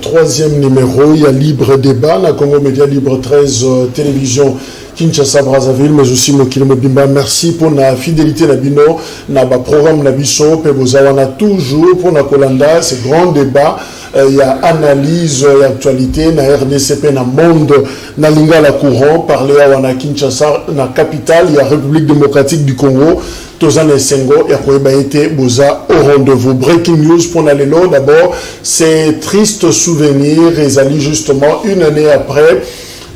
Troisième numéro, il y a Libre Débat, la Congo Média Libre 13 télévision Kinshasa Brazzaville, mais aussi Mokili Mobimba. Merci pour la fidélité na bino, na ba programme na biso, pe bozawana toujours pour la Kolanda, c'est grand débat. Il y a analyse et actualité na RDCP na monde na lingala courant parler à wana Kinshasa na capitale, il y a République démocratique du Congo. Tozana Sengo et Koeba été Boza au rendez-vous. Breaking news pour Nalelo. D'abord, c'est triste souvenir. Ils allaient justement une année après.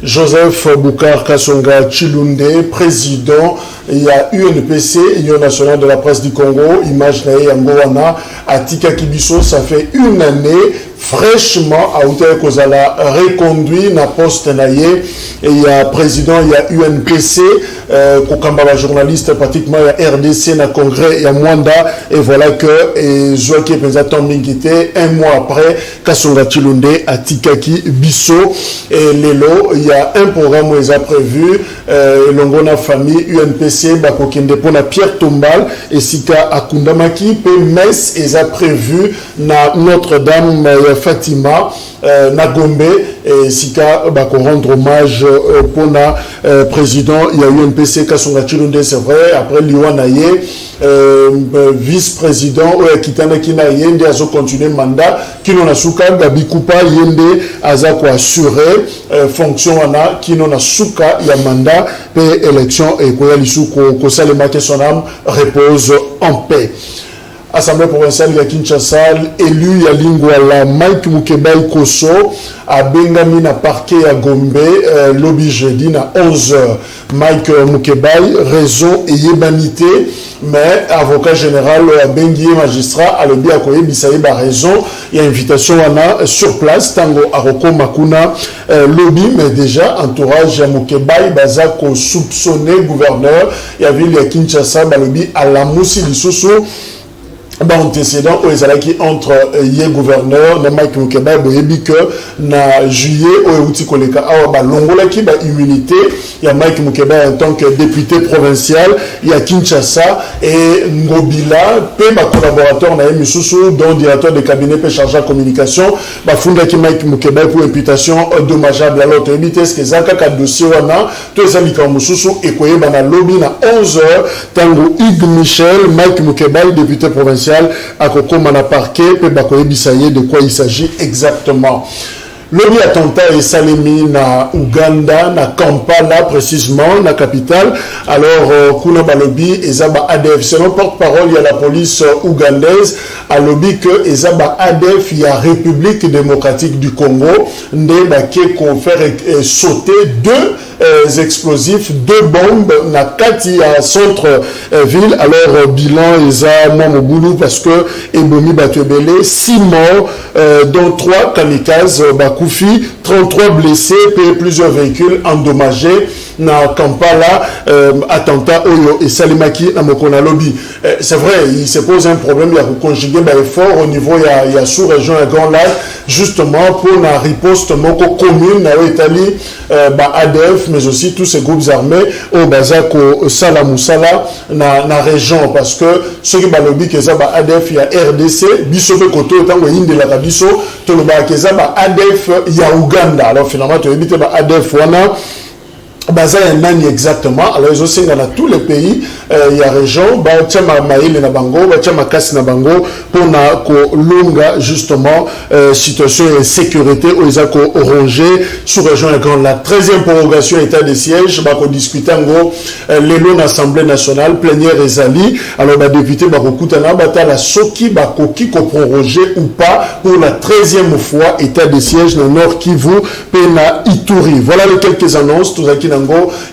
Joseph Boukar Kasonga Chilunde, président, il y a UNPC, Union nationale de la presse du Congo, image nae Yangowana, à Tika Kibiso, ça fait une année, fraîchement, à Outer Kozala, reconduit na poste naye, et il y a président, il y a UNPC, Kokamba journaliste, pratiquement, il y a RDC, na congrès, il y a Mwanda, et voilà que, Zouaki Penzaton Mingite, un mois après, Kasonga Chilunde, à Tika Kibiso, et Lelo, il y a un programme où ils ont prévu, Longona famille, UNPC, Bakokende Pona Pierre Tombal, et Sika Akundamaki, P. Metz, ils ont prévu na Notre-Dame Fatima, na Gombe, et Sika Bako rendre hommage pour le président, il y a UNPC Kasonga Chilunde, c'est vrai, après Liwanaye, vice-président Kitana Kina Yende a continué mandat Kino Nasuka Gabi Kupa Yende Azako assuré fonction ana Kino Nasuka ya mandat pe élection et Koya Lisuko Kosalema Kesonam repose en paix. Assemblée provinciale ya Kinshasa élu ya Lingwala Mike Mukebai Koso à Bengami na parquet à Gombe lobby jeudi na 11h. Mike Mukebai raison et yébanité mais avocat général à Bengi magistrat à l'objet à Koye Bisaï ba raison il y a invitation wana sur place tango Aroko Makuna lobby mais déjà entourage à Mukebai bazako soupçonné gouverneur il y avait le Kinshasa ba lobby à la Moussi Lisusu antécédent aux Ezalaki entre yé gouverneur na Mike Mukeba boyebi que na juillet au outi koleka awa longola ki ba immunité ya Mike Mukeba en tant que député provincial il y a Kinshasa et Ngobila pe ba collaborateur na Misusu dont directeur de cabinet pe chargé de communication ba funda ki Mike Mukeba pour imputation dommageable à l'autorité est-ce que zaka ka dossier wana to ezali ka Misusu et koyeba na lobby na 11h tango Hugues Michel Mike Mukeba député provincial à Kokomana parquet, pe bakoye bisaye de quoi il s'agit exactement. Lobby attentat et Salemi na Uganda, na Kampala précisément, na capitale. Alors, kuna balobi, ezaba ADF. Selon porte-parole, il y a la police ougandaise, à lobby que ezaba ADF, il y a République démocratique du Congo, nde baké confère sauter deux explosifs, deux bombes, na kati à centre-ville. Alors, bilan, eza Momoboulou, parce que Ebomi Batwebele, 6 morts, dont 3 kamikazes, Koufi, 33 blessés, plusieurs véhicules endommagés na Kampala, attentat Oyo et Salimaki na Mokona Lobby. C'est vrai, il se pose un problème, il y a conjugué l'effort au niveau, il y a sous-région et Grand Lac, justement pour la riposte moko commune na Italie, ADF, mais aussi tous ces groupes armés au Bazako Salamoussala na région, parce que ceux qui Lobby que ça ADF, il y a RDC, Bisobe Koto, tant que Inde la Kabiso, Toloba Keza ADF, il y a Ouganda. Alors finalement, tu as évité ADF, wana. Baza ya nani exactement. Alors ils aussi dans tous les pays il y a région ba tchama maïle na bango ba tchama kasi na bango pour na ko longa justement situation et sécurité aux ko orangé sous région et quand la 13e prorogation état de siège ba ko discuter ngo lelo na assemblée nationale plénière ezali alors ba député ba ko kutana bata la soki ba ko ki ko proroger ou pas pour la 13e fois état de siège dans Nord Kivu pe na Ituri. Voilà les quelques annonces tous qui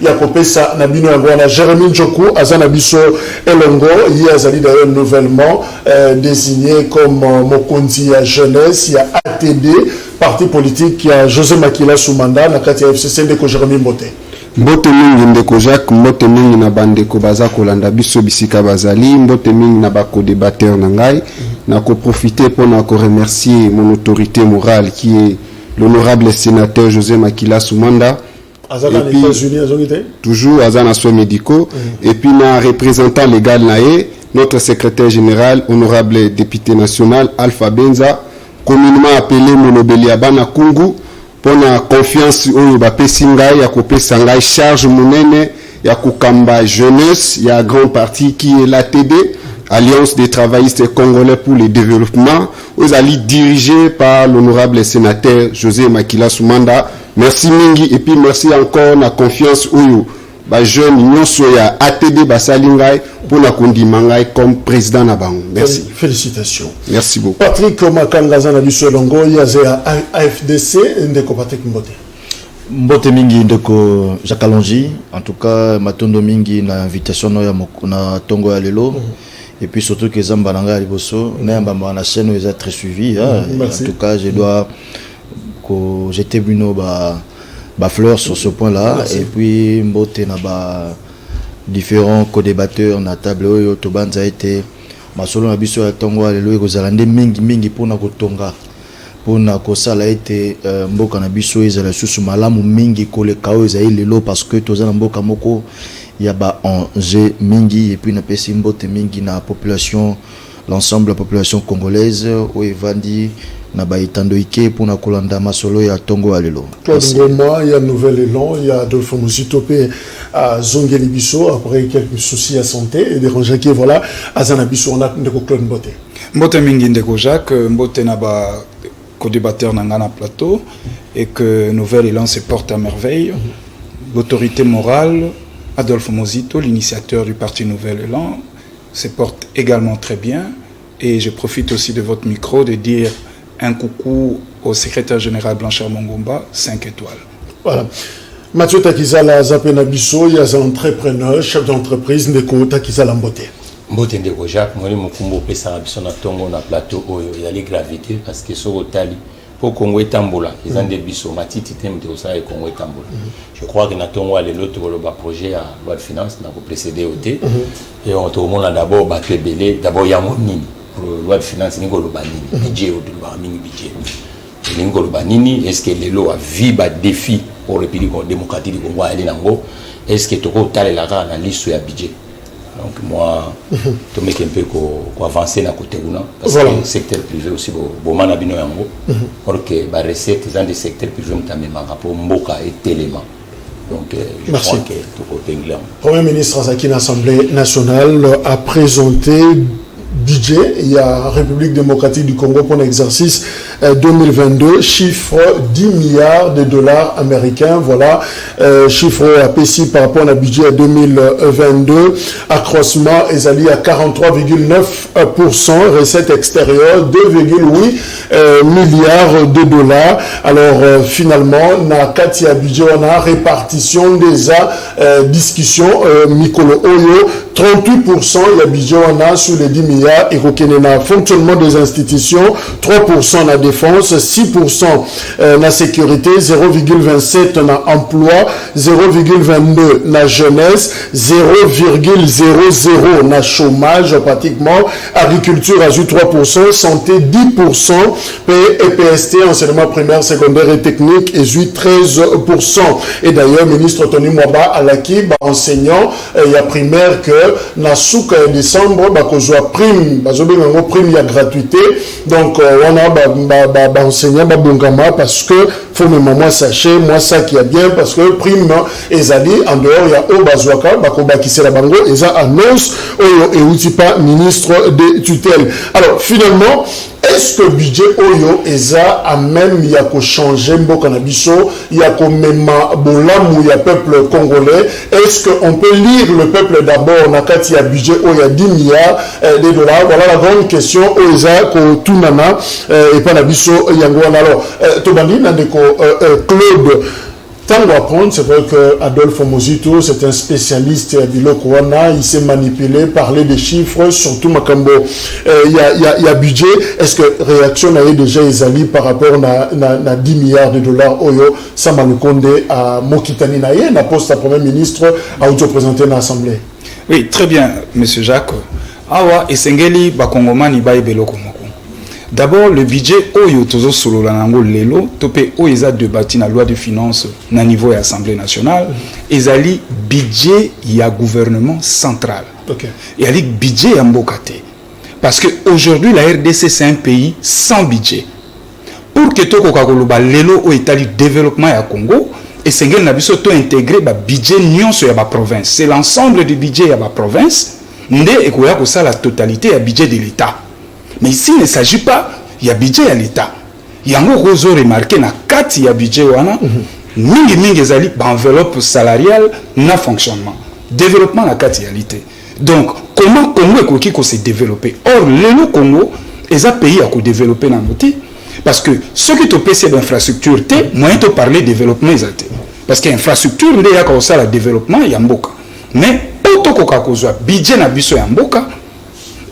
il y a Kopesa Nabino Angwana, Jérémy Njoku, Azana Biso Elongo, il y a Zali d'ailleurs nouvellement désigné comme Mokonzi à jeunesse, il y a ATD, parti politique, il y a José Makila Soumanda, la KTFCC de Jérémy Mbote. Mbote mingi ndeko Jacques, mbote mingi na bandeko baza kolanda biso bisika bazali, mbote mingi na bako débatteur na ngai, na ko profiter pour na ko remercier mon autorité morale qui est l'honorable sénateur José Makila Soumanda. Et puis, toujours Azana soins médicaux et puis na représentant légal nae notre secrétaire général honorable député national Alpha Benza communément appelé Molobeli ya bana kungu pour la confiance oyo bapesi ngai ya kopesa ngai charge monene ya kokamba jeunesse ya grand parti qui est l'ATD, Alliance des travaillistes congolais pour le développement, aux alliés dirigés par l'honorable sénateur José Makila Soumanda. Merci mingi et puis merci encore la confiance oyo ba jeune nyonso ya ATD basalingai pour la kondimangai comme président na bango. Merci. Félicitations. Merci beaucoup. Patrick Makangaza na biso longo yaze AFDC ndeko Patrick Mbote. Mbote mingi ndeko Jakalonji, en tout cas matondo mingi na invitation na tongo ya lelo. Et puis surtout que Zamba Nanga Liboso, na chaîne est très suivi. En tout cas, je dois jeter Bruno ba fleur sur ce point-là. Merci. Et puis Mbote na ba différents co-débatteurs na table oyo to banza été masolo na biso ya tongo lelo ko zalande mingi pona ko tonga. Pona ko sala été mboka na biso ezala susu malamu mingi ko le kao ezali lelo parce que toza na mboka moko il y a ba enjeu mingi et puis na pesi mbote mingi na population, l'ensemble de la population congolaise où evandi na ba itando ike pour na kolanda masolo ya tongo alelo. Claude Ngoma, il y a nouvel élan, il y a Adolphe Muzitope à Zongeli Bisso après quelques soucis à santé et déranger qui voilà à Zanabiso on a de Claude Mbote. Mbote mingi ndeko Jacques, Mbote na ba co-débatteur na ngana plateau et que nouvel élan se porte à merveille. L'autorité morale Adolphe Mozito, l'initiateur du parti Nouvel Élan, se porte également très bien. Et je profite aussi de votre micro de dire un coucou au secrétaire général Blanchard Mongomba, 5 étoiles. Voilà. Mathieu Takizala Zapena Bisso, il y a un entrepreneur, chef d'entreprise, Ndeko Takizala Mbote. Mbote Ndeko Jacques, moi, mon combo Pessara Bisso na tongo na plateau, il y a les gravités parce que sur le tali. Pour Congo et Tambola, ils ont des bisous, matiti thème de ça et Congo et Tambola. Je crois que nous avons l'autre projet à loi de finances, nous avons précédé au T. Et on a d'abord battu belé, d'abord il y a mon nini. Pour loi de finances, nous avons le budget ou le budget. Nous avons le nini, est-ce que les lois a vu des défis pour le pays démocratique du Congo et l'Ango? Est-ce que tu as la analyse sur le budget? Donc moi, je me un peu avancer dans le côté parce que le secteur privé aussi, alors que les recettes dans le secteur privé, rapport Mboka et Téléma. Donc je crois que tout côté anglais. Le Premier ministre Azaki, l'Assemblée nationale, a présenté budget, il y a République démocratique du Congo pour l'exercice 2022, chiffre 10 milliards de dollars américains, voilà, chiffre APC par rapport au budget 2022, accroissement est allé à 43,9%, recettes extérieures 2,8 milliards de dollars. Alors finalement, na katia budget, on a répartition des discussions, Mikolo Oyo, 38% il y a budget, on a sur les 10 milliards. Et le fonctionnement des institutions, 3% la défense, 6% la sécurité, 0,27% la emploi, 0,22% la jeunesse, 0,00% la chômage pratiquement, agriculture ajoute 3%, santé 10%, PST, enseignement primaire, secondaire et technique, ajoute 13%. Et d'ailleurs, ministre Tony Mwaba Alaki, enseignant, il y a primaire que na souka en décembre, soit prime, prime il y a gratuité, donc on a enseignant parce que faut même moi sachez moi ça qui est bien parce que prime ezali en dehors il y a au bazwaka bakoba qui c'est la bango et ça annonce et outil pas ministre de tutelle. Alors finalement est-ce que le budget Oyo Eza a même il y a qu'à changer mboka na biso, il y a qu'à même bolamou il y a peuple congolais. Est-ce qu'on peut lire le peuple d'abord na kati ya budget Oyo ya 10 milliards de dollars? Voilà la grande question Oeza ko tunana et pas na biso yango. Alors tobandi na ndeko Claude. Tant d'apprendre, c'est vrai que Adolphe Mozito, c'est un spécialiste à Biloko Wana, il s'est manipulé, parler des chiffres, surtout Makambo. Il y a budget. Est-ce que réaction a déjà Ezali par rapport à 10 milliards de dollars Oyo, Samalukonde à Mokitani Naye, na poste à Premier ministre, à auto-présenter dans l'Assemblée? Oui, très bien, Monsieur Jacques. Awa, Esengeli, Bakongomani, Baye Beloko Moko. D'abord, le budget Oyo Tozo Solo Lanango Lelo, Topé Oeza débattu na loi de finances na niveau de l'Assemblée nationale, Ezali budget ya gouvernement central. Okay. Et avec budget ya Mbokate. Parce qu'aujourd'hui, la RDC, c'est un pays sans budget. pour que to kokakoloba lelo o etali développement ya Congo et sengel na biso to intégrer ba budget nyonso ya ba province. C'est l'ensemble du budget ya ba province nde ekoya ko ça la totalité ya budget de l'État. Mais ici il ne s'agit pas ya budget ya l'État. Yango kozo remarquer na kati ya budget wana mingi ezali ba enveloppe salariale na fonctionnement. Développement la qualité. Donc, comment Congo est qu'on s'est développé? Or, le Congo est un pays à développer dans le pays. Parce que ceux qui ont PC d'infrastructure, moyen de parler de développement. Parce que l'infrastructure, il y a comme ça le développement, il y a un boka. Mais, pour tout le budget na biso ya mboka,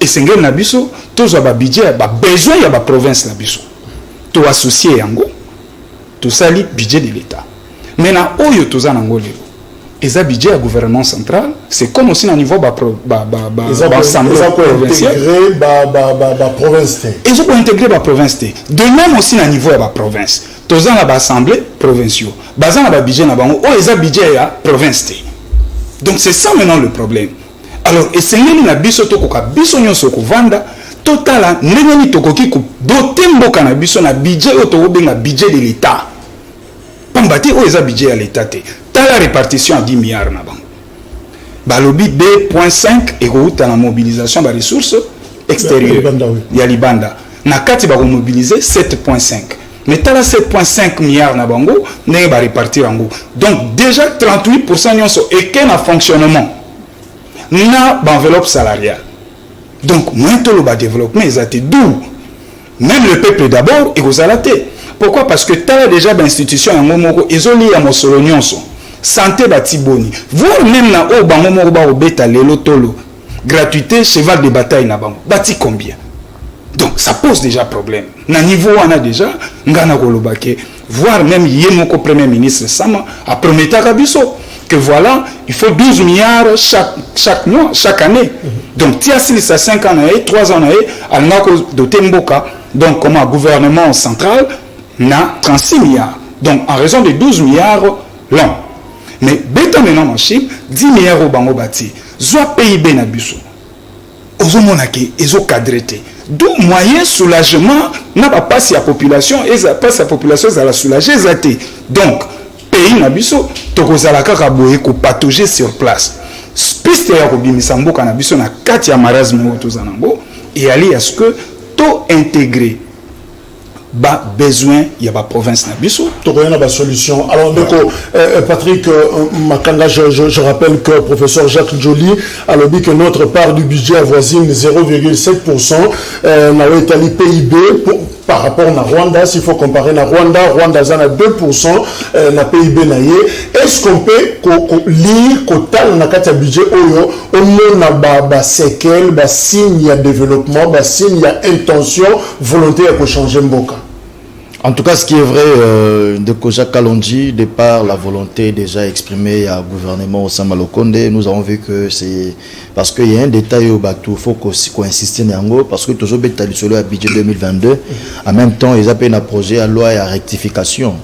et sengel na biso, tout le budget, besoin de la province na biso. Tout associé yango, tout ça, le budget de l'État. Maintenant, oyo tout ça nango lelo. Et ça budget à gouvernement central, c'est comme aussi au niveau assemblée provinciale. Ils ont intégré la province. De même aussi au niveau de la province. Tous en assemblée provinciale. Bazan a budget na bango, ils ont budget à province. Donc c'est ça maintenant le problème. Alors et c'est na biso to ko biso nyonso ko vanda total ndenge ni tokoki ko doter mboka na biso na budget o to benga budget de l'État. Pambati o eza budget à l'État te. T'as la répartition à 10 milliards na bango. Balobi 2.5 et dans la mobilisation des ressources extérieures. Il y a Libanda. Na kati ba mobiliser 7.5. Mais t'as la 7.5 milliards na bango, n'est ba répartir en go. Donc déjà 38% nyonso et qu'un fonctionnement. Na ba enveloppe salariale. Donc maintenant le développement ils été d'où même le peuple d'abord et vous alaté. Pourquoi? Parce que tu as déjà d'institutions en Momoko, ils ont lié à Mossolonion. Santé Batiboni. Voir même na o bango moko ba obeta lelo tolo. Gratuité, cheval de bataille na bango. Bati combien? Donc ça pose déjà problème. Na niveau on a déjà ngana kolobake voir même yemoko premier ministre Sama a promettu à Kabiso que voilà, il faut 12 milliards chaque mois, chaque année. Donc tia si ça 5 ans et 3 ans et al nako de Temboka. Donc comme un gouvernement central na 36 milliards. Donc en raison de 12 milliards l'an. Mais bêta maintenant en Chine, 10 milliards au bango bâti. Soit PIB na biso. Ozo monake, ezo cadreté. D'où moyen soulagement n'a pas si la population et ça passe la population ça la soulager zaté. Donc pays na biso tokozala kaka boye ko patauger sur place. Piste ya ko bimisa mboka na biso na kati ya marasme otozanango et aller à ce que tout intégré ba besoin il y a ba province na biso to rien ba solution. Alors donc Patrick Makanga, je rappelle que professeur Jacques Joly a dit que notre part du budget avoisine 0,7% na Italie PIB par rapport à Rwanda. S'il faut comparer na Rwanda a 2% na PIB na ye. Est-ce qu'on peut lire total na kati budget oyo on na ba séquelles ba signe ya développement ba signe ya intention volonté à changer mboka? En tout cas, ce qui est vrai de Koja Kalonji, de par la volonté déjà exprimée à gouvernement au Samalokonde, nous avons vu que c'est parce qu'il y a un détail au bateau, il faut qu'on insiste en parce que toujours bétali sur le budget 2022, en même temps, ils appellent un projet à loi et à rectification.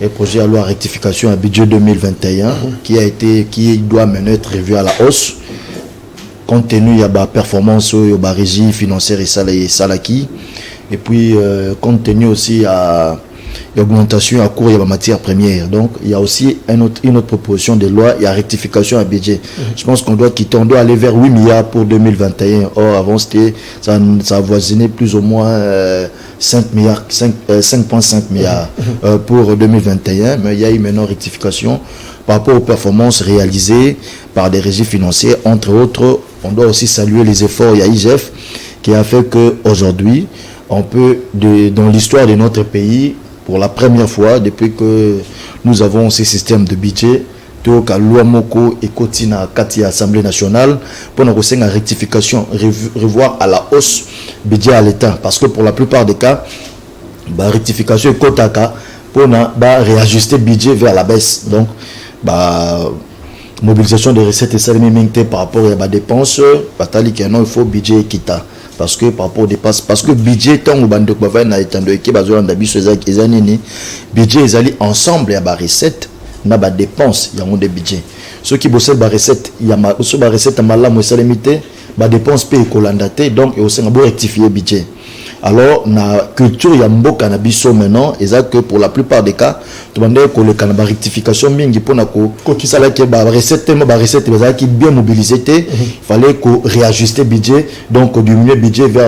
Et projet à loi à rectification à budget 2021 qui doit maintenant être revu à la hausse compte tenu de la performance de la régie financière et salaki. Et puis, compte tenu aussi à l'augmentation à cours de la matière première. Donc, il y a aussi une autre proposition de loi et à rectification à budget. Je pense qu'on doit aller vers 8 milliards pour 2021. Or, avant, ça avoisinait plus ou moins 5,5 milliards pour 2021. Mais il y a eu maintenant rectification par rapport aux performances réalisées par des régies financières. Entre autres, on doit aussi saluer les efforts. Il y a IGF qui a fait qu'aujourd'hui, on peut, dans l'histoire de notre pays, pour la première fois, depuis que nous avons ces systèmes de budget, donc à l'Ouamoko et Kotina Kati Assemblée nationale, pour nous faire une rectification, revoir à la hausse budget à l'État. Parce que pour la plupart des cas, rectification et Kotaka, pour réajuster le budget vers la baisse. Donc, mobilisation des recettes et salaires par rapport à la dépense, il faut budget équitable. Parce que par rapport aux dépenses, parce que budget tant que budget ils allaient ensemble à la recette na ba dépenses il y a des budgets ceux qui bossent la recette il y a aussi la recette à malam ou salimité ba dépenses paye colandaté donc et aussi on doit rectifier budget Alors na culture ya mboka na biso maintenant que pour la plupart des cas tu demandais que le canaba rectification mingi pona ko ça là que ba recette qui bien mobilisé il fallait ko réajuster budget donc diminuer budget vers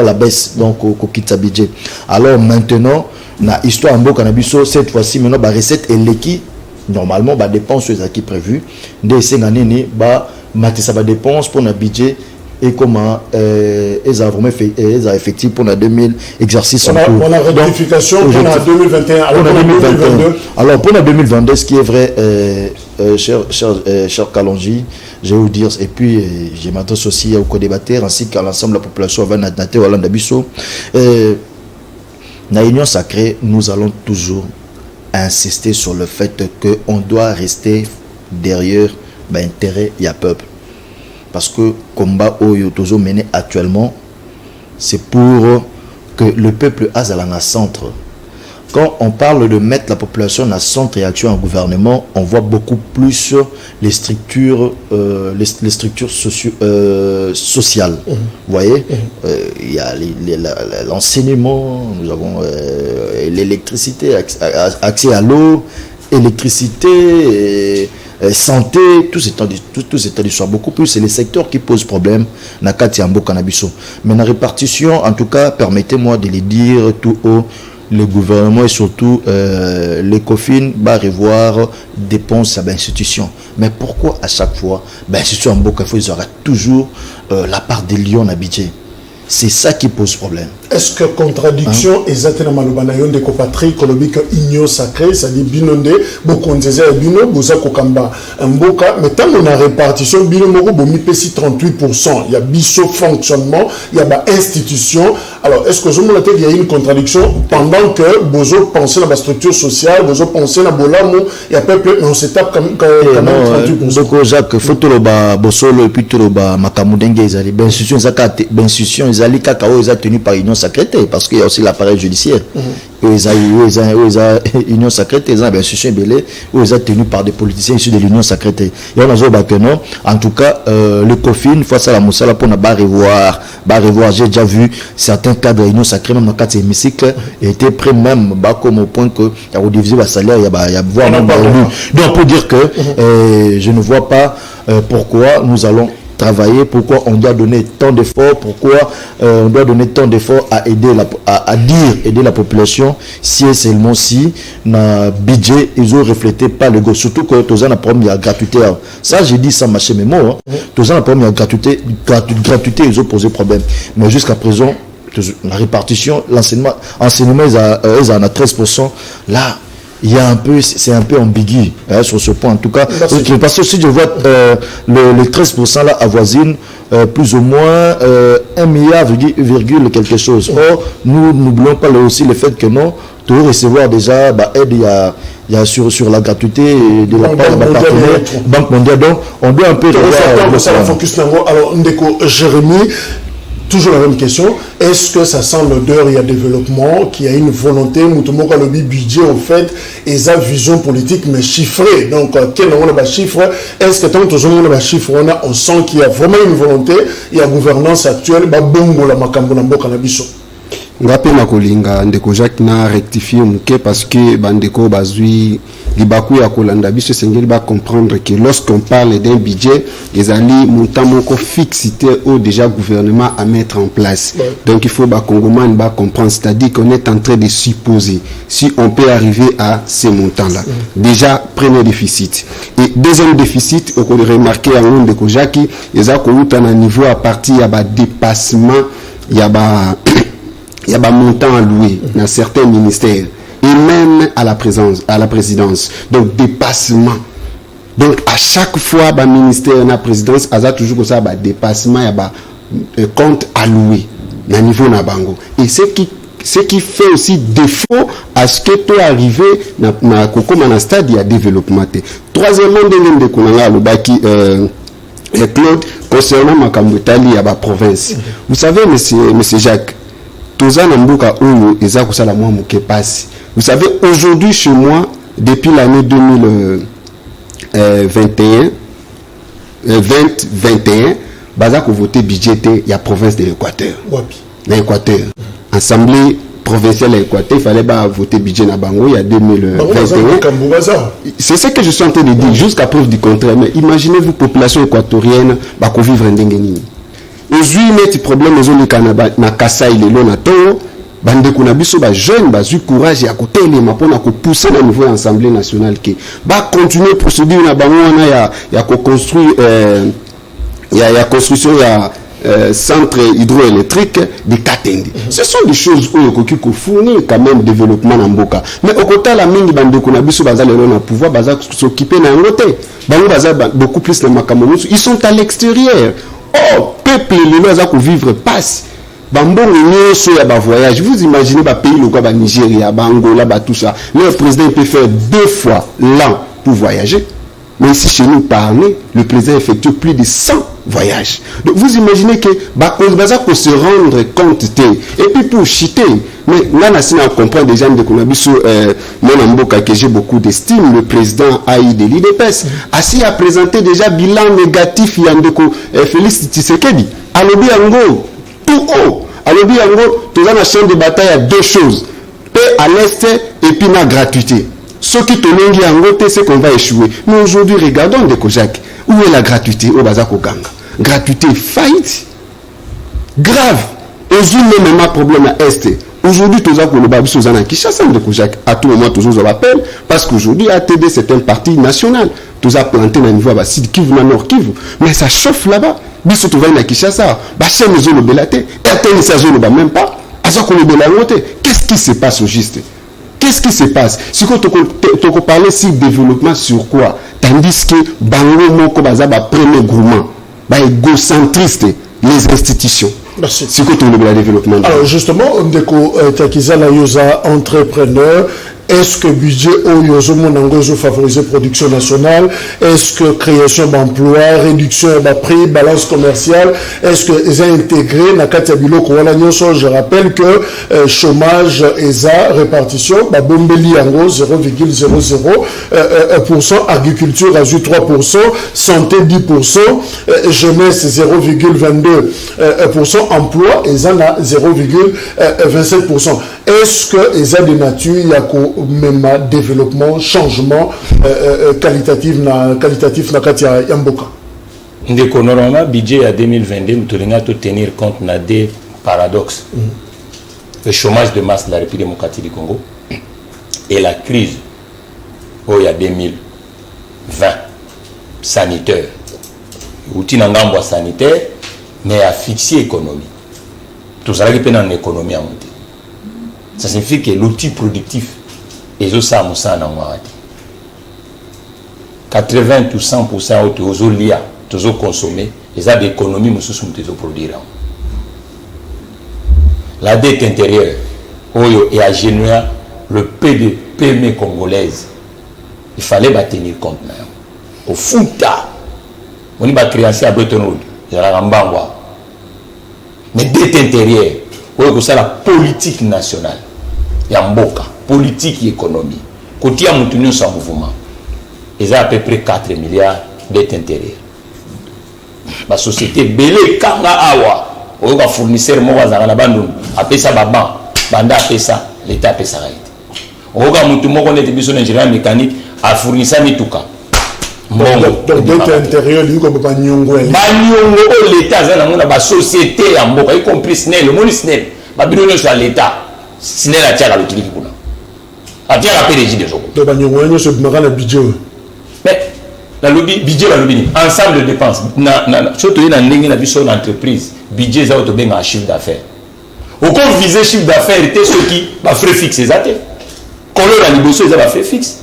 la baisse donc ko quitter budget. Alors maintenant na histoire mboka na biso cette fois-ci maintenant ba recette et l'équipe normalement ba dépenses qui prévues de ces années ba matisa ba dépenses pour na budget et comment ils ont vraiment fait ils ont effectif pour la 2000 exercice on a rectification pour la 2021 alors pour la 2022 alors pour la 2022 ce qui est vrai cher Kalonji je vais vous dire et puis je m'adresse aussi aux co-débatteurs ainsi qu'à l'ensemble de la population avant Naté Hollande Bisso la Union sacrée nous allons toujours insister sur le fait que on doit rester derrière l'intérêt du peuple. Parce que le combat au mené actuellement, c'est pour que le peuple ait un centre. Quand on parle de mettre la population en centre et action en gouvernement, on voit beaucoup plus les structures sociales. Vous voyez, il y a l'enseignement, nous avons l'électricité, accès à l'eau, électricité, santé, tout ces temps d'histoire beaucoup plus, c'est les secteurs qui posent problème na kati ya mboka na biso. Mais la répartition, en tout cas, permettez-moi de les dire tout haut, le gouvernement et surtout l'ECOFIN va revoir dépenses à l'institution. Mais pourquoi à chaque fois, l'institution en mboka il y aura toujours la part des lions à budget? C'est ça qui pose problème. Est-ce que contradiction exactement malobanayon de Patrick Kolobika Union sacrée, ça dit binonde beaucoup on disait bino boza kokamba mboka mais tant on a répartition bino moko bomi pesi 38%, il y a biso fonctionnement, il y a ba institution. Alors est-ce que je me il y a une contradiction pendant que bozo penser dans la structure sociale, bozo penser dans bolamo, il y a peuple on s'étape quand même 38%. Donc Jacques photo ba bosolo et puis to ba makamudenge ezali ben institution zakate ben institution ezali kakao eza tenu par union secrétaire parce qu'il y a aussi l'appareil judiciaire. Union secrétaire, bien sûr, où ils sont tenus par des politiciens issus de l'union secrétaire. Et on a dit que non. En tout cas, le COFIN, face à la Moussala, pour ne pas revoir. J'ai déjà vu certains cadres de l'union sacrée, même dans 4 hémicycles, étaient prêts même, comme au point que il y a divisé le salaire, il y a voire même donc, pour dire que je ne vois pas pourquoi nous allons travailler, pourquoi on doit donner tant d'efforts, pourquoi on doit donner tant d'efforts à aider aider la population si et seulement si na budget ils ont reflété pas le go, surtout que tous en problème il y a gratuité. Ça j'ai dit sans mâcher mes mots, tous en problème il y a gratuité ils ont posé problème, mais jusqu'à présent la répartition, l'enseignement ils en a 13%. Là il y a un peu, c'est un peu ambigu sur ce point en tout cas. Parce que si je vois le 13% là avoisine plus ou moins 1 milliard virgule quelque chose. Or, nous n'oublions pas aussi le fait que non, tu veux recevoir déjà aide, il y a sur la gratuité de la part de la partenaire Banque mondiale. Donc, on doit un peu revoir. Alors, Ndeko Jérémy, toujours la même question, est-ce que ça sent l'odeur, il y a développement, qu'il y a une volonté, Moutomoka le budget en fait, et sa vision politique, mais chiffrée. Donc, quel est le chiffre? Est-ce que tant que le chiffre, on sent qu'il y a vraiment une volonté, il y a gouvernance actuelle, bongo la makambo na mboka na biso. Ngape makolinga ndeko Jacques na rectifier muke parce que bandeko bazui libaku ya kolanda biso sengeli ba comprendre que lorsqu'on parle d'un budget les alliés montant moko fixité au déjà gouvernement à mettre en place. Donc il faut ba congomani ba comprendre, c'est-à-dire qu'on est en train de supposer si on peut arriver à ces montants là. Déjà premier déficit et deuxième déficit on peut remarquer à ndeko Jacques ils a komuta na niveau à partir ya ba dépassement il y a un montant alloué dans certains ministères et même à la présidence. Donc dépassement. Donc à chaque fois le ministère et la présidence a toujours comme ça dépassement, il y a un compte alloué à niveau na bango. Et ce qui fait aussi défaut à ce que tu arrivé dans un stade il y a développement. Troisièmement, de konanga le baki Claude concernant makambo tali ya ba province. Vous savez monsieur Jacques, Toza Nambuka Oyo et Zako Salamwa Mouké passe. Vous savez, aujourd'hui chez moi, depuis l'année 2021, Bazako voté budgété, il y a province de l'Équateur. l'Équateur. Assemblée provinciale à l'Équateur, il fallait pas voter budget na bango il y a 2021. C'est ce que je suis en train de dire, jusqu'à preuve du contraire. Mais imaginez-vous, population équatorienne, bah, qu'on vivre en Dengeni. Aujourd'hui, notre problème, ils ont le Canada, na Kassa, il est là, na Toro, bande qu'on a biso, bah, jeune, bah, eu courage, et à côté, les mapons, à pousser la nouvelle Assemblée nationale, qui, bah, continuer à procéder, na bango, il y a construire, il y a construction, il y a, centre hydroélectrique de Katendi. Ce sont des choses qui fournissent quand même développement en Mboka. Mais au côté la mine bande qu'on a biso bazal le pouvoir bazal s'occuper na ngote. Bango bazal beaucoup plus les makamonos, ils sont à l'extérieur. Oh, peuple les lois à vivre passe. Bambo nyoso ya ba voyage. Vous imaginez ba pays le ba Nigeria, ba Angola, ba tout ça. Le président peut faire 2 fois l'an pour voyager. Mais ici chez nous parler, le président effectue plus de 100 voyages. Donc vous imaginez que Baza peut se rendre compte et puis pour chiter. Mais là, on comprend déjà de Konabiso, Mboka, que j'ai beaucoup d'estime, le président Aïe de l'IDPS. Assis a présenté déjà bilan négatif Yandeko Félix Tshisekedi. Alobi Ango, tout haut. Alobi Ango, tout dans la chaîne de bataille, il y a 2 choses. Paix à l'est et puis la gratuité. Ce qui te l'engue en côté, c'est qu'on va échouer. Mais aujourd'hui, regardons de Kojak. Où est la gratuité au Bazako Ganga? Gratuité, faillite. Grave. Aujourd'hui, même un problème à Est. Aujourd'hui, tout ça, le Babis Sozana qui chasse de Kojak. À tout moment, toujours, on l'appelle. Parce qu'aujourd'hui, ATD, c'est un parti national. Tout ça planté dans le niveau à Sud Kivu, Nord Kivu. Mais ça chauffe là-bas. Biso tout va à Kishasa. Bachem, ils ont le Belate. RTL, ça ne va même pas. Qu'est-ce qui se passe au juste? Qu'est-ce qui se passe? Si tu parles si développement sur quoi? Tandis que Bango Moko Bazaba premier groupement, égocentriste, les institutions. Merci. Si tu parles de développement. Alors justement, Ndeko Takizala Yosa, entrepreneur. Est-ce que budget au Yozo Monangozo favoriser production nationale? Est-ce que création d'emplois, réduction de prix, balance commerciale? Est-ce que ils ont intégré Nakata Biloko Walanyoso? Je rappelle que chômage ESA répartition, Bombeli Ango 0,00%, agriculture ajoute 3%, santé 10%, jeunesse 0,22%, emploi ESA 0,27%. Est-ce que ESA de nature il y a même développement, changement qualitatif na Katia Yamboka? Normalement, budget à 2022, nous devons tenir compte de des paradoxes. Le chômage de masse de la République démocratique du Congo et la crise il y a 2020 sanitaire. Outil n'angambo sanitaire, mais asphyxie économie. Tout ça qui peine en économie à monter. Ça signifie que l'outil productif et ça, 80 ou 100% aux liés, aux consommer, les a d'économie, nous sommes produire. La dette intérieure, et à générer le PME congolaise, il fallait tenir compte. Au Fouta, on y a créé à Bretton Woods, il y a un mais dette intérieure, c'est la politique nationale. Il y a Mboka, politique et économie. Côté à Moutounion sans mouvement, ils ont à peu près 4 milliards d'aides intérieures. La société Belé Kanga Awa, on a fournisseur Moazana Bandun, appelle ça Baba, Banda appelle ça, l'État appelle ça. On a Moutoumon, on est besoin d'ingénieur mécanique, à fournir ça Mituka. Donc, dette intérieure, il y a pas Nyongo. L'État, la société en Mboka, y compris SNEL, le monde SNEL, Babylone sur l'État. Sinon la tiara le clinique pour nous. La tiara paie les idées. Donc banyo se marana budget. Mais la lobby budget la lobby ensemble de dépenses. Surtout dans n'engue na biso entreprise budget za autobé un chiffre d'affaires. Au compte viser chiffre d'affaires était ceux qui va frais fixes exact. Quand la liboso ils va frais fixes.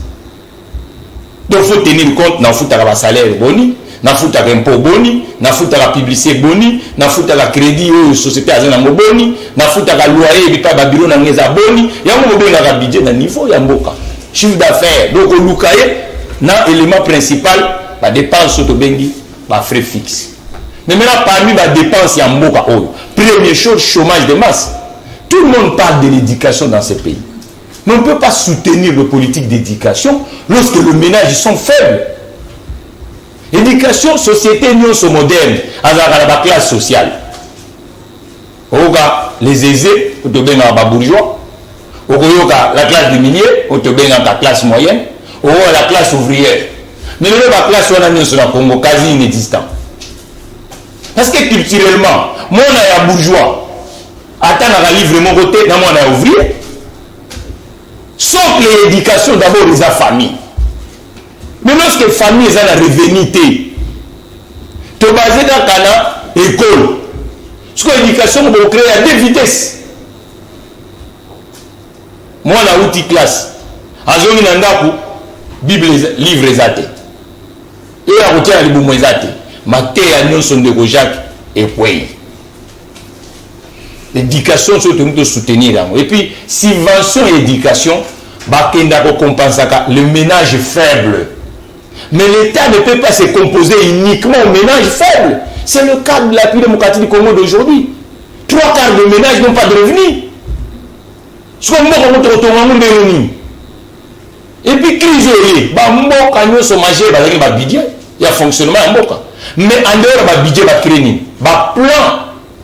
Donc faut tenir compte na futa salaire boni. Na futa impôt boni, na futa la publicité boni, na futa la crédit aux sociétés azana boni, na futa la loyer bipa ba bureau na ngeza boni, ya mo benga ka budget na niveau ya mboka. Chiffre d'affaires donc au lukaye na élément principal ba dépense auto bengi ba frais fixes. Mais maintenant parmi ba dépenses ya mboka première chose chômage de masse. Tout le monde parle de l'éducation dans ce pays. Mais on ne peut pas soutenir les politiques d'éducation lorsque les ménages sont faibles. Éducation, société, nous sommes modernes, à la classe sociale. Oga, les aisés on te benga ba bourgeois okoyoka la classe des milliers on te benga la classe moyenne ou la classe ouvrière mais la classe on a mis sur la Congo quasi inexistant parce que culturellement moi on a bourgeois attends on livre mon côté dans moi on a ouvrier sauf l'éducation d'abord les familles mais lorsque famille est la revenité tu basé dans cana école parce que l'éducation on créer à deux vitesses moi on a outil classe azongi na ndaku bible livre ezate et a rotia libumu ezate mate ya nyonso ndeko Jacques et puis l'éducation c'est tout nous soutenir et puis subvention et éducation bakenda ko compenser le ménage faible mais l'État ne peut pas se composer uniquement au ménage faible. C'est le cas de l'appui démocratique du Congo d'aujourd'hui. 3/4 des ménages n'ont pas de revenus. Et puis, crise il y a budget, il y a fonctionnement. Mais en dehors du budget, il y a plan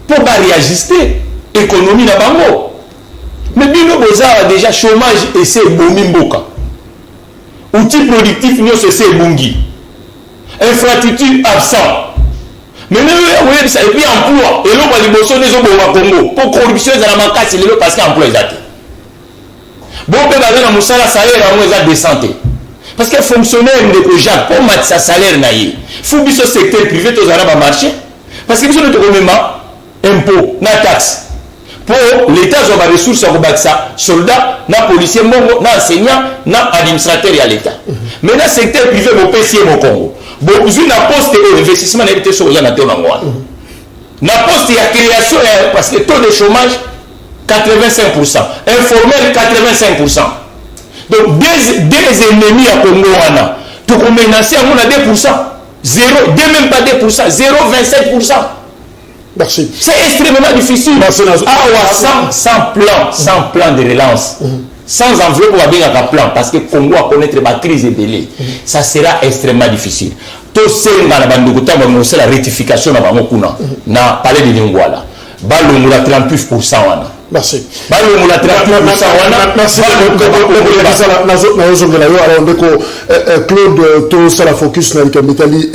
pour réajuster l'économie de Bango. Mais Bino Boza a déjà chômage et c'est Bomimboka. Outils productifs, nous c'est Bungi. Infrastructure absent. Mais nous, et puis emploi. Et l'on va les bosser des hommes au Congo. Pour corruption, ils ont la c'est le parce qu'emploi est athée. Bon, ben, dans le salaire, on est décenté. Parce que fonctionnaire de Jacques, pour mettre sa salaire, il faut que ce secteur privé, tous les marché. Parce que vous avez un impôt, na taxe. Pour l'État, ils ont des ressources à ça. Soldats, na policiers, na enseignants, na administrateurs et à l'État. Mais dans le secteur privé, vous payez au Congo. Vous avez un poste d'investissement d'investissement sur les nations. Na poste de création, parce que le taux de chômage, 85%. Informel, 85%. Donc, des ennemis à Congo, tu peux menacer à 2%. 0, même pas 2%, 0,27%. Merci. C'est extrêmement difficile. Sans plan de relance, sans enveloppe pour avoir un plan, parce que le Congo a connaître la crise et délai, ça sera extrêmement difficile. Tout ce qui est la rectification na palais de Lingwala. Balongo la 38%. Merci. Balongo la 38%. Claude, tout ça la focus sur la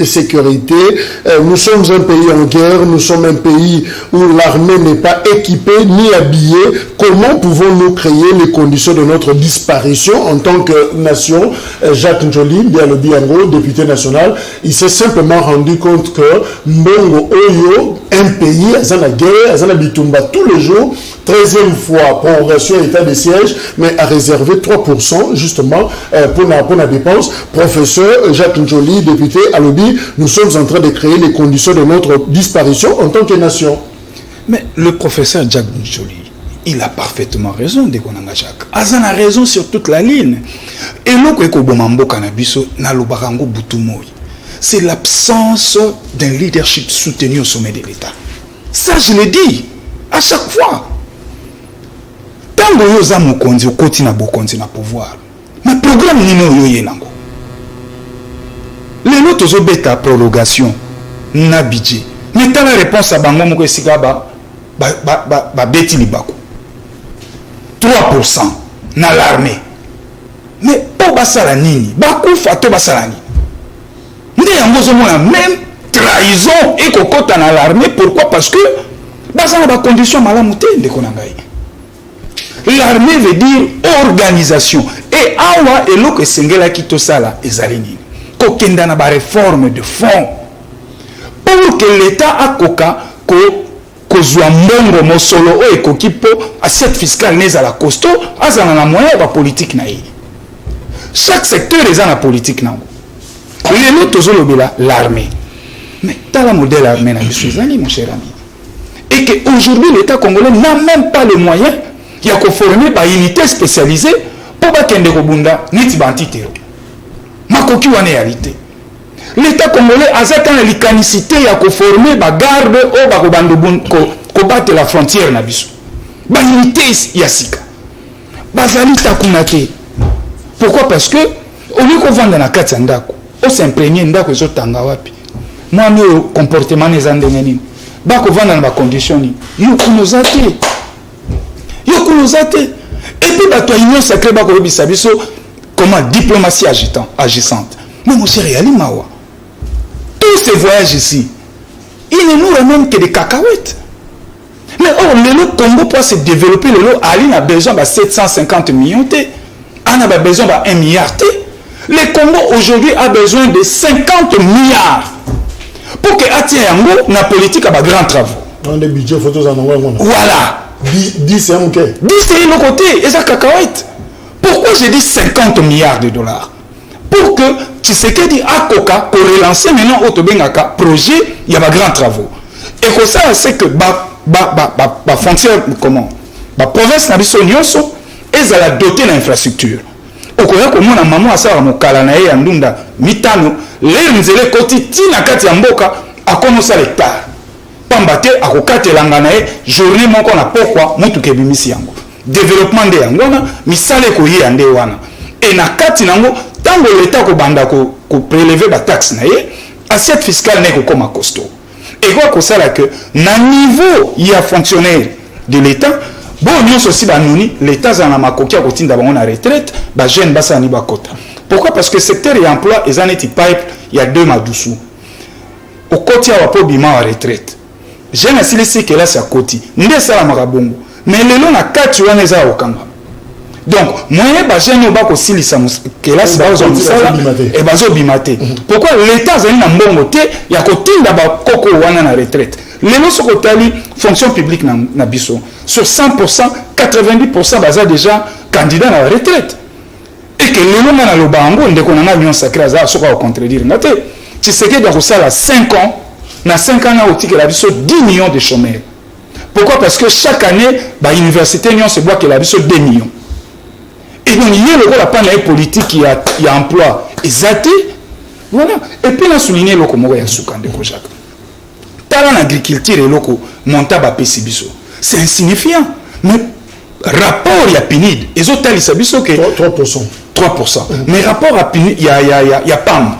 sécurité. Nous sommes un pays en guerre, nous sommes un pays où l'armée n'est pas équipée ni habillée. Comment pouvons-nous créer les conditions de notre disparition en tant que nation? Jacques Njoli, Bialobiango, député national, il s'est simplement rendu compte que Mbongo Oyo, un pays, à la guerre, à la bitumba tous les jours, 13e fois prorogation état de siège, mais a réservé 3% justement pour la dépense. Professeur Jacques Njoli, député à Lobi, nous sommes en train de créer les conditions de notre disparition en tant que nation. Mais le professeur Jacques Njoli, il a parfaitement raison, Dekonanga Jacques. Azan a raison sur toute la ligne. Et c'est l'absence d'un leadership soutenu au sommet de l'État. Ça, je le dis à chaque fois. Tant que vous avez un pouvoir, mais programme n'est pas les notes ont bêta prorogation, na budget. Mais tant la réponse à Bango Moko Sigaba, bêti li bako. 3% na l'armée. Mais pour basala nini, bakou fato basala nini. Même trahison et kokota na l'armée, pourquoi? Parce que basala ba condition malamute de konangai. L'armée veut dire organisation. Et awa et lo que sengela kito sala ezalini. Kokenda na ba réforme de fond. Pour que l'État a koka kozwa mbongo mosolo o ekokipo assiette fiscale neza la costaud azana na moyen ba politique na yi. Chaque secteur est dans la politique na. Les autres zolobela l'armée. Mais dans la modèle armée na bisuzani mon cher ami. Et que aujourd'hui l'État congolais n'a même pas les moyens. Il y a conformé par unité spécialisée pour bakende kobunda neti bantitero. Makoki wane réalité. L'État congolais a cette l'icanicité il y a conformé par garde au bakobando ko battre la frontière na biso. Ba unité yasika. Bazali takunate. Pourquoi? Parce que au lieu qu'on vende dans la carte ndako, on s'imprègne ndako ezotanga wapi. Moi mi comportement les andengeni. Ba ko vendre dans ba condition ni. Yo kunozate. Ozate. Et puis, bato union sacrée, comment diplomatie agissante. Mais mon cher Yali Mawa, tous ces voyages ici, ils ne nous ramènent que des cacahuètes. Mais le Congo pour se développer, Ali a besoin de 750 millions. On a besoin de 1 milliard. Le Congo aujourd'hui a besoin de 50 milliards pour que la politique ait de grands travaux. On a des budgets photos en Angola. Voilà. 10 c'est un côté. 10 c'est le côté. Et ça cacahuète. Pourquoi j'ai dit 50 milliards de dollars? Pour que Tshisekedi a Koka pour relancer maintenant au projet, il y a de grands travaux. Et que ça, c'est que fonctionne comment? La province n'a pas nyonso et a doté l'infrastructure. Au Koya comme on a maman à ça mon kalanae andunda mitano les nzele koti tina kati ya mboka a commencé l'hectare. Pambate a kokate langanae journée mon qu'on a pourquoi mutu kebimisi yango. Développement de yangona misale ko yi ande wana. Et na kati nango tango l'état ko banda ko prélever ba taxe na ye assiette fiscale n'est que comme costaud. Et quoi que ça là que na niveau il y a fonctionnaire de l'état bon nous aussi l'état en a makoki a kotinda bango na retraite ba jeune basa ni bakota. Pourquoi? Parce que secteur et emploi et zaneti pipe il y a deux madoussou. Au côté à wapo bima en retraite. Jeune asile c'est que là c'est à côté. Ndé ça la marabongo. Mais le long na 4 wana za okanga. Donc moyen ba jeune ba ko silisa que là c'est ba zo misala et ba zo bimate. Pourquoi l'état zani na mbongo te ya kotinda ba koko wana na retraite. Les noms sont fonction publique na biso. Sur 100%, 90% baza déjà candidat à la retraite. Et que les noms na lobango ndeko na union sacrée za soka contredire ngate. Tu sais que dans ça 5 ans, na 5 ans na otiki la biso 10 millions de chômeurs. Pourquoi? Parce que chaque année ba université union se voit que la biso 2 millions. Et donc il y a le la panne politique qui a emploi exacté. Voilà. Et puis on a souligné le Komoro ya Sukande Kojak. Dans l'agriculture et locaux, c'est insignifiant. Mais rapport à PNID, les autres ils savent que 3%. 3%. Mais rapport à PNID, il y a PAM.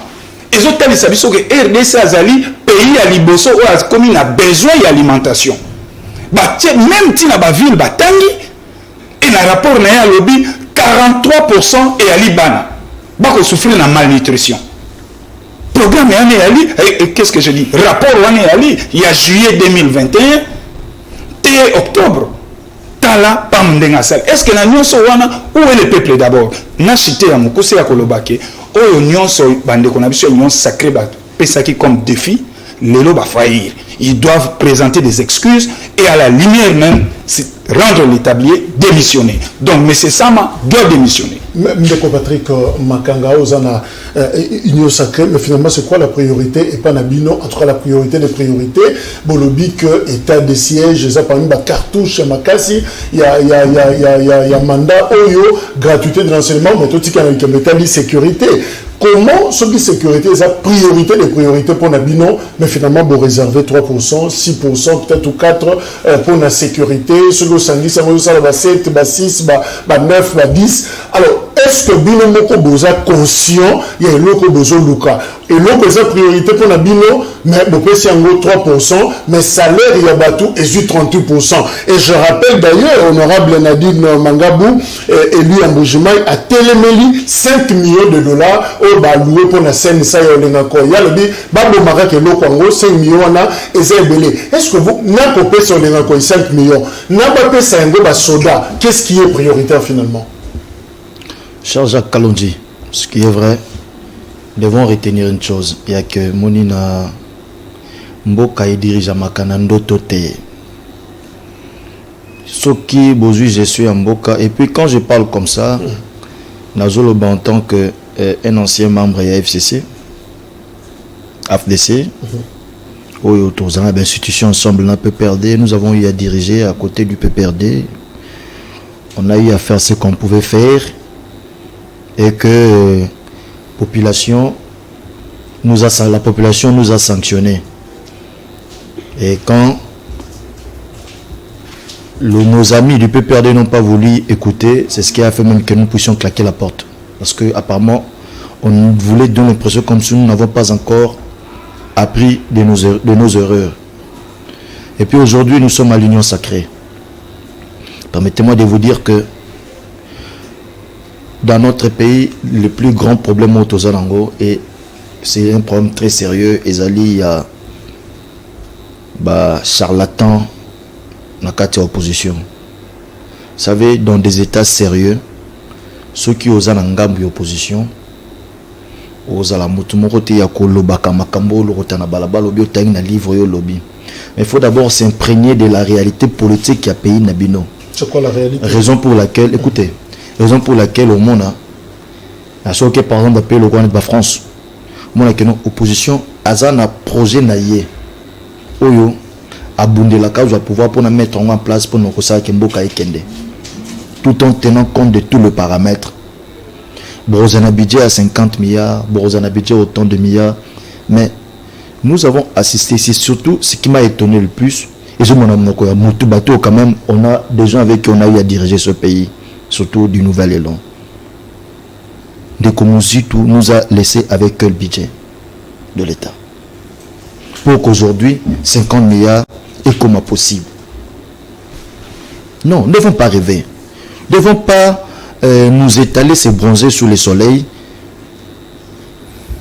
Les autres ils savent que RDC Azali, pays à Liboso, comme il a besoin d'alimentation. Même si la ville Batangi, et dans le rapport à lobby, 43% est à Libana. Il souffrir de la malnutrition. Programme et qu'est-ce que je dis? Rapport Ali, il y a juillet 2021 et octobre. Tala pam dengasal. Est-ce que la nyonso wana où est le peuple d'abord? Na cité ya mukuse ya kolobake. O nyonso bande ko na biso nyonso sacré ba pesaki comme défi, lelo ba faillir. Ils doivent présenter des excuses et à la lumière même rendre l'établier démissionner. Donc M. Sama doit démissionner. Mbeko Patrick Makanga Ozana Union Sacrée, mais finalement c'est quoi la priorité? Et pas Nabino, en tout cas la priorité des priorités. Bolobi que état de siège, ça parmi ma cartouche, Makasi, il y a mandat Oyo, gratuité de l'enseignement, mais tout ce qui est sécurité. Comment ce qui est sécurité, c'est la priorité des priorités pour Nabino, mais finalement vous réservez 3%, 6%, peut-être ou 4% pour la sécurité. Ce que ça dit, ça va 7, 6, 9, 10. Alors, est-ce que Bino Moko Boza conscient, il y a un loco Bozo Luka? Et l'autre c'est priorité pour Nabino, mais vous payez en gros 3%, mais salaire il y a batou et 38%. Et je rappelle d'ailleurs, honorable Nadine Mangabou, élu en Boujimai, à Téléméli, 5 millions de dollars au baloué pour la scène, ça y est, il y a le dit, Babo Marak et l'autre en gros, 5 millions, et c'est belé. Est-ce que vous, n'a pas payé sur les 5 millions, n'a pas payé sur un gros soda, qu'est-ce qui est prioritaire finalement? Cher Jacques Kalonji, ce qui est vrai, nous devons retenir une chose. Il y a que Monina Mboka et dirige Makanando Tote. Ce qui Bozu, je suis à Mboka. Et puis quand je parle comme ça, Nazoloba en tant qu'un ancien membre de la FCC, AFDC, autour de l'institution ensemble, on peut perdre. Nous avons eu à diriger à côté du PPRD. On a eu à faire ce qu'on pouvait faire. Et que la population nous a sanctionnés. Et quand nos amis du PPRD n'ont pas voulu écouter, c'est ce qui a fait même que nous puissions claquer la porte. Parce qu'apparemment, on voulait donner l'impression comme si nous n'avons pas encore appris de nos erreurs. Et puis aujourd'hui, nous sommes à l'Union Sacrée. Permettez-moi de vous dire que dans notre pays, le plus grand problème au Tozalango, et c'est un problème très sérieux, il y a charlatan dans la opposition. Vous savez, dans des états sérieux, ceux qui osent en gambi opposition, osent la mutumorote ya kolobaka makambo lorotana balabala obi otangi na livre yo lobby. Mais il faut d'abord s'imprégner de la réalité politique qui a pays Nabino. C'est quoi la réalité? Raison pour laquelle, écoutez, raison pour laquelle au monde, à ce que par exemple appelé le roi de la France, mon opposition, azana projet naïe, oyo, abonder la cause va pouvoir pour mettre en place pour nous que Mboka Ekende, tout en tenant compte de tous les paramètres. Brozana budget à 50 milliards, Brozana budget autant de milliards, mais nous avons assisté, c'est surtout ce qui m'a étonné le plus. Et je m'en ai quand même, on a des gens avec qui on a eu à diriger ce pays, surtout du nouvel élan. Dekomuzitu nous a laissé avec quel budget de l'État pour qu'aujourd'hui 50 milliards est comme possible. Non, ne devons pas rêver. Ne devons pas nous étaler, se bronzer sous le soleil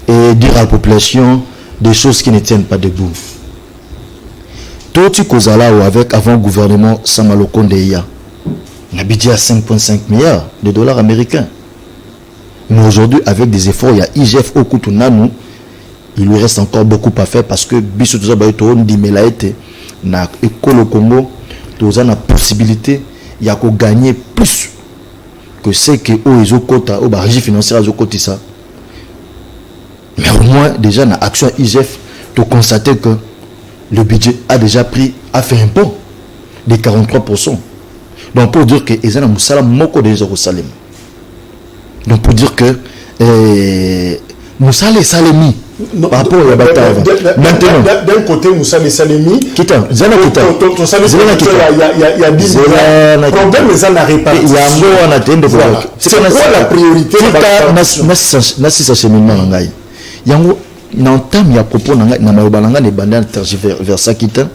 et dire à la population des choses qui ne tiennent pas debout. Tout ce qu'on a là avec avant le gouvernement Samaloko Ndeya, on a budget à 5,5 milliards de dollars américains. Mais aujourd'hui, avec des efforts, il y a IGF au Koutounanu, il lui reste encore beaucoup à faire parce que Bissou Touza Baïto Ndimelaete, na Ekolo Congo, Touza na possibilité, il y a qu'à gagner plus que ce que Oizo Kota, au barrage financier Oizo Kotissa. Mais au moins, déjà, dans l'action IGF, tu constates que le budget a déjà fait un pont de 43%. Donc, pour dire que Ezana Moussala Moko de Jérusalem. Donc, pour dire que Moussala et Salemi, par rapport à la bataille. Maintenant, d'un côté, Moussala et Salemi, il y a 10 problème, mais ça n'a réparti. C'est quoi la priorité? N'entame ya propos na mayobalanga les bandes vers ça qui t'a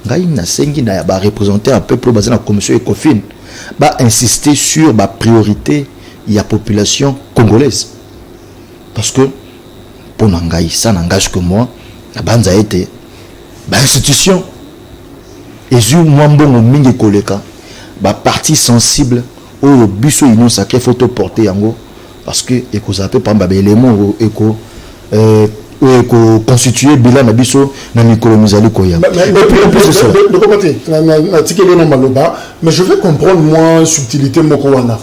ngai na sengi na ba représenter un peuple basé dans la commission Ecofin ba insister sur ba priorité ya population congolaise parce que pour ngai ça n'engage que moi la banza été ba institution et ju mwambongo mingi koleka ba partie sensible au biso ino sacré photo porter yango parce que ekozape pa ba élément eko constituer bilan na biso na mikolo mizali koya. Mais je veux comprendre moi subtilité moko wana.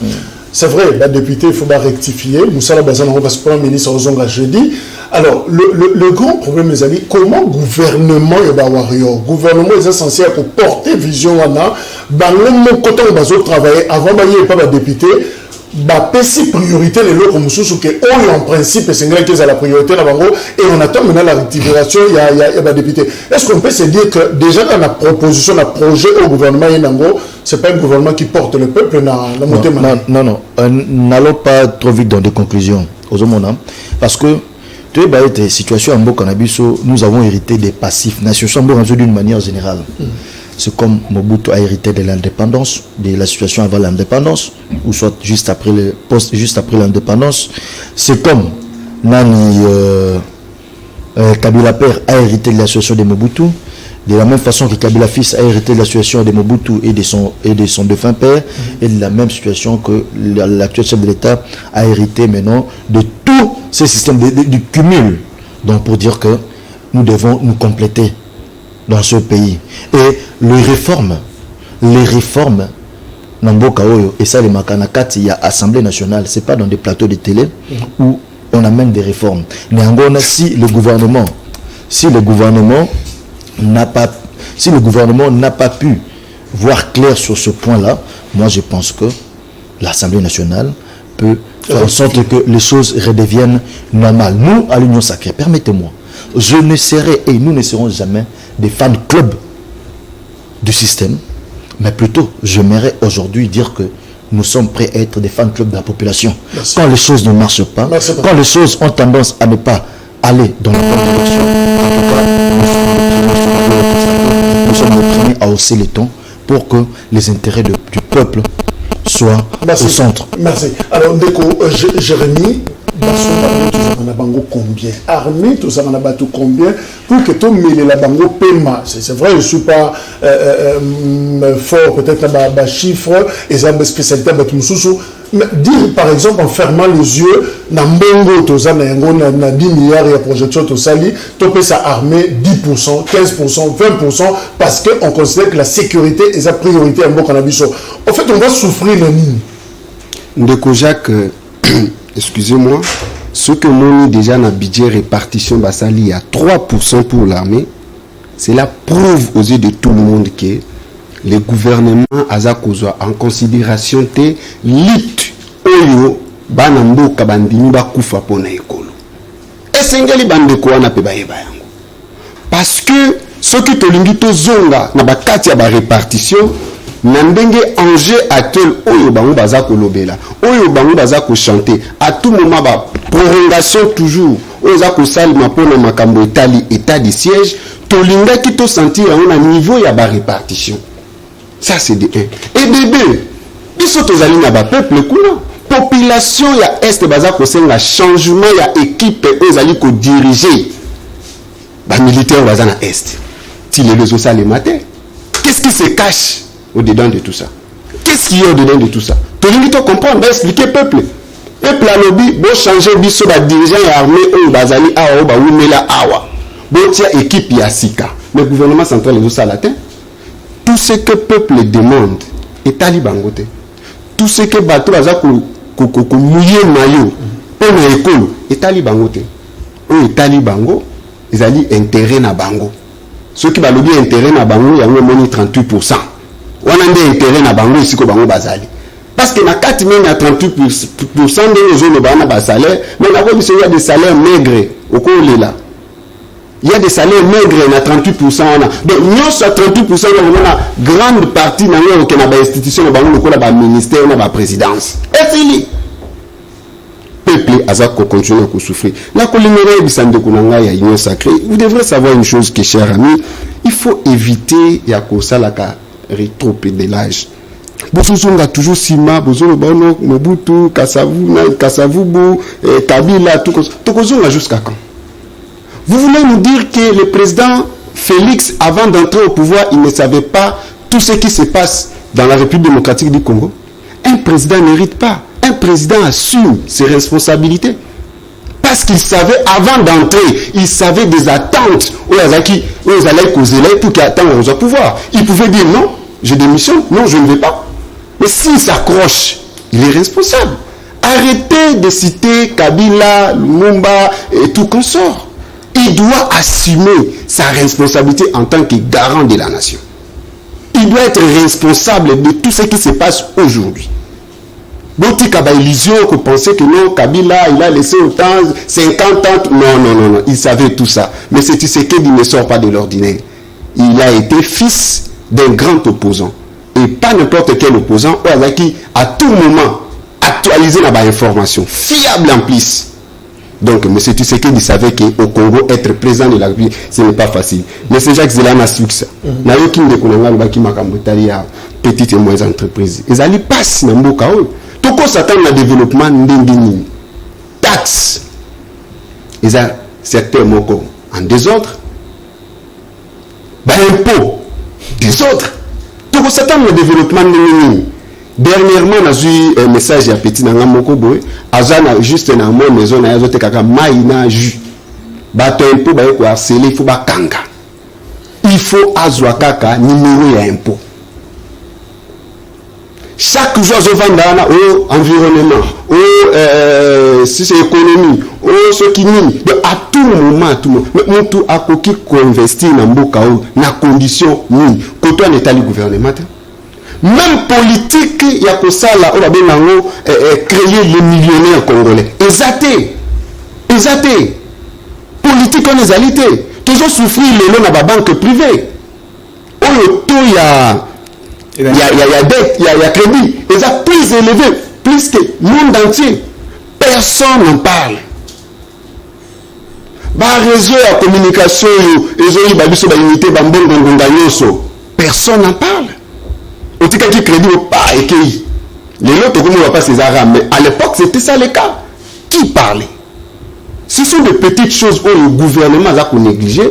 C'est vrai, le député il faut rectifier. Moussala Bazan parce que le ministre Ozonga jeudi. Alors le grand problème les amis, comment gouvernement et warrior, gouvernement est essentiel pour porter vision wana, bango côté on va travailler avant bailler pas ba député. Si priorité les lots comme sous que en principe c'est la priorité et on attend maintenant la rectification il y a député. Est-ce qu'on peut se dire que déjà dans la proposition la projet au gouvernement c'est pas un gouvernement qui porte le peuple non n'allons pas trop vite dans des conclusions parce que tu es situation en cannabis nous avons hérité des passifs nationaux d'une manière générale. C'est comme Mobutu a hérité de l'indépendance, de la situation avant l'indépendance, ou soit juste après l'indépendance. C'est comme Nani Kabila Père a hérité de la situation de Mobutu, de la même façon que Kabila Fils a hérité de la situation de Mobutu et de son défunt père, et de la même situation que l'actuel chef de l'État a hérité maintenant de tous ces systèmes du cumul. Donc pour dire que nous devons nous compléter dans ce pays. Et les réformes, Namboka Oyo, et ça les Makanakati, il y a Assemblée nationale, c'est pas dans des plateaux de télé où on amène des réformes. Mais en gros, si le gouvernement n'a pas pu voir clair sur ce point-là, moi je pense que l'Assemblée nationale peut faire en sorte que les choses redeviennent normales. Nous, à l'Union Sacrée, permettez-moi, je ne serai et nous ne serons jamais des fans club du système, mais plutôt j'aimerais aujourd'hui dire que nous sommes prêts à être des fans club de la population. Merci. Quand les choses ne marchent pas, quand les choses ont tendance à ne pas aller dans la bonne direction, en tout cas, nous sommes les premiers à hausser les tons pour que les intérêts du peuple soient au centre. Merci. Alors, Ndeko, Jérémy, on a bango combien? Armée, tout ça, on a battu combien? Pour que tout le la bango paiement. C'est vrai, je ne suis pas fort, peut-être dans chiffre, et ça, spécialité, mais dire par exemple en fermant les yeux, na mbongo, tout ça, na 10 milliards de projection, tout ça, tu peux ça armer 10%, 15%, 20%, parce qu'on considère que la sécurité est sa priorité à Mboko Nabiso. En fait, on va souffrir le nid. Ndeko Jacques, excusez-moi, ce que l'on déjà dans le budget répartition Bassali à 3% pour l'armée, cela prouve aux yeux de tout le monde que le gouvernement a en considération te lit oyo banambo kabandini bakufa pona ekolo. Esengeli bandeko wana pe bayeba yango. Parce que ce qui te lingi to zonga na bakati ya ba répartition na ndenge enjeu actuel oyo bango baza kolobela oyo bango baza ko chanter à tout moment ba prolongation toujours oyo za ko salima pona makambo etali état de siège to linga ki to sentir on a niveau ya ba répartition. Ça c'est de 1. Et de 2, ils sont aux alliés à peuple kuna population ya est baza ko senga changement ya équipe aux alliés ko diriger ba militaire baza na est. Si les réseaux ça les matin, qu'est-ce qui se cache au-dedans de tout ça? Qu'est-ce qu'il y a au-dedans de tout ça? Tu veux comprendre, va expliquer peuple. Peuple a lobby, bon changer biso ba dirigeant et armée ou bazali awa ba wimela awa. Bon tia équipe ya sika. Le gouvernement central les ça latin. Tout ce que peuple demande est talibangote. Tout ce que bateau baza ko mouiller maillot pour l'école est talibangote. On est talibango, ils allaient intérêt na bango. Ceux qui balobi intérêt na bango, il y a au moins 38%. On a des intérêts na bango ici ko bango bazali. Parce que na 4 000 à 38% de gens ne bana ba salaire, mais là il y a des salaires maigres au cours là. Il y a des salaires maigres na 38% on a. Donc nous sur 38% on a grande partie na yo que na ba institution na bango ko na ba ministère na ba présidence. Et fini. Peuple azako continue à souffrir. La colinere bisande kunanga ya union sacrée. Vous devrez savoir une chose que chers amis, il faut éviter ya ko salaka rétropédalage. Bosuzunga toujours sima, bozolo bono Mobutu, Kasavubu, Kabila, tout ça. Jusqu'à quand? Vous voulez nous dire que le président Félix, avant d'entrer au pouvoir, il ne savait pas tout ce qui se passe dans la République démocratique du Congo? Un président n'hérite pas. Un président assume ses responsabilités. Parce qu'il savait, avant d'entrer, il savait des attentes aux Azaki, aux Alaï Kozélé pour qu'il atteigne au pouvoir. Il pouvait dire non, je démissionne, non, je ne vais pas. Mais s'il s'accroche, il est responsable. Arrêtez de citer Kabila, Lumumba et tout consort. Il doit assumer sa responsabilité en tant que garant de la nation. Il doit être responsable de tout ce qui se passe aujourd'hui. Beaucoup de illusion que penser que non, Kabila, il a laissé autant, 50 ans. Non. Il savait tout ça. Mais c'est ce qu'il ne sort pas de l'ordinaire. Il a été fils d'un grand opposant. Et pas n'importe quel opposant, qui à tout moment actualisé la information, fiable en plus. Donc, M. Tshisekedi savait qu'au Congo, être président de la République, ce n'est pas facile. Mais c'est Jacques Zelan a su que ça. Il y a petites et moyennes entreprises. Ils allaient passer dans le cas où. Tout ce qui est le développement d'indemnité, taxes, ils ont certains mots en désordre, impôts, désordre. Tout ce qui est le développement d'indemnité. Dernièrement, on a eu un message à Petit Nanga Mokoboy, Azana juste dans mon maison, on a eu kaka maïna ju. Bato impôt ba ko harceler, il faut ba kanga. Il faut azwa kaka numéro ya impôt. Chaque jour je vends au environnement, si c'est économie, ce qui nie. À tout moment, mais tout a coquille investir dans mboka na condition ni. Quand on est à le gouvernement. Même politique, il y a que ça là, on va bien créer les millionnaires congolais. Exacté. Politique on est alité. Toujours souffrir les lois dans la banque privée. Il y a dette, il y a crédit. Ils ont plus élevé, plus que le monde entier. Personne n'en parle. Réseau de communication, personne n'en parle. au tika qui crédit au pas et qui les autres comme on va pas ces arabes, mais à l'époque c'était ça le cas. Qui parlait? Ce sont des petites choses où le gouvernement a négligé.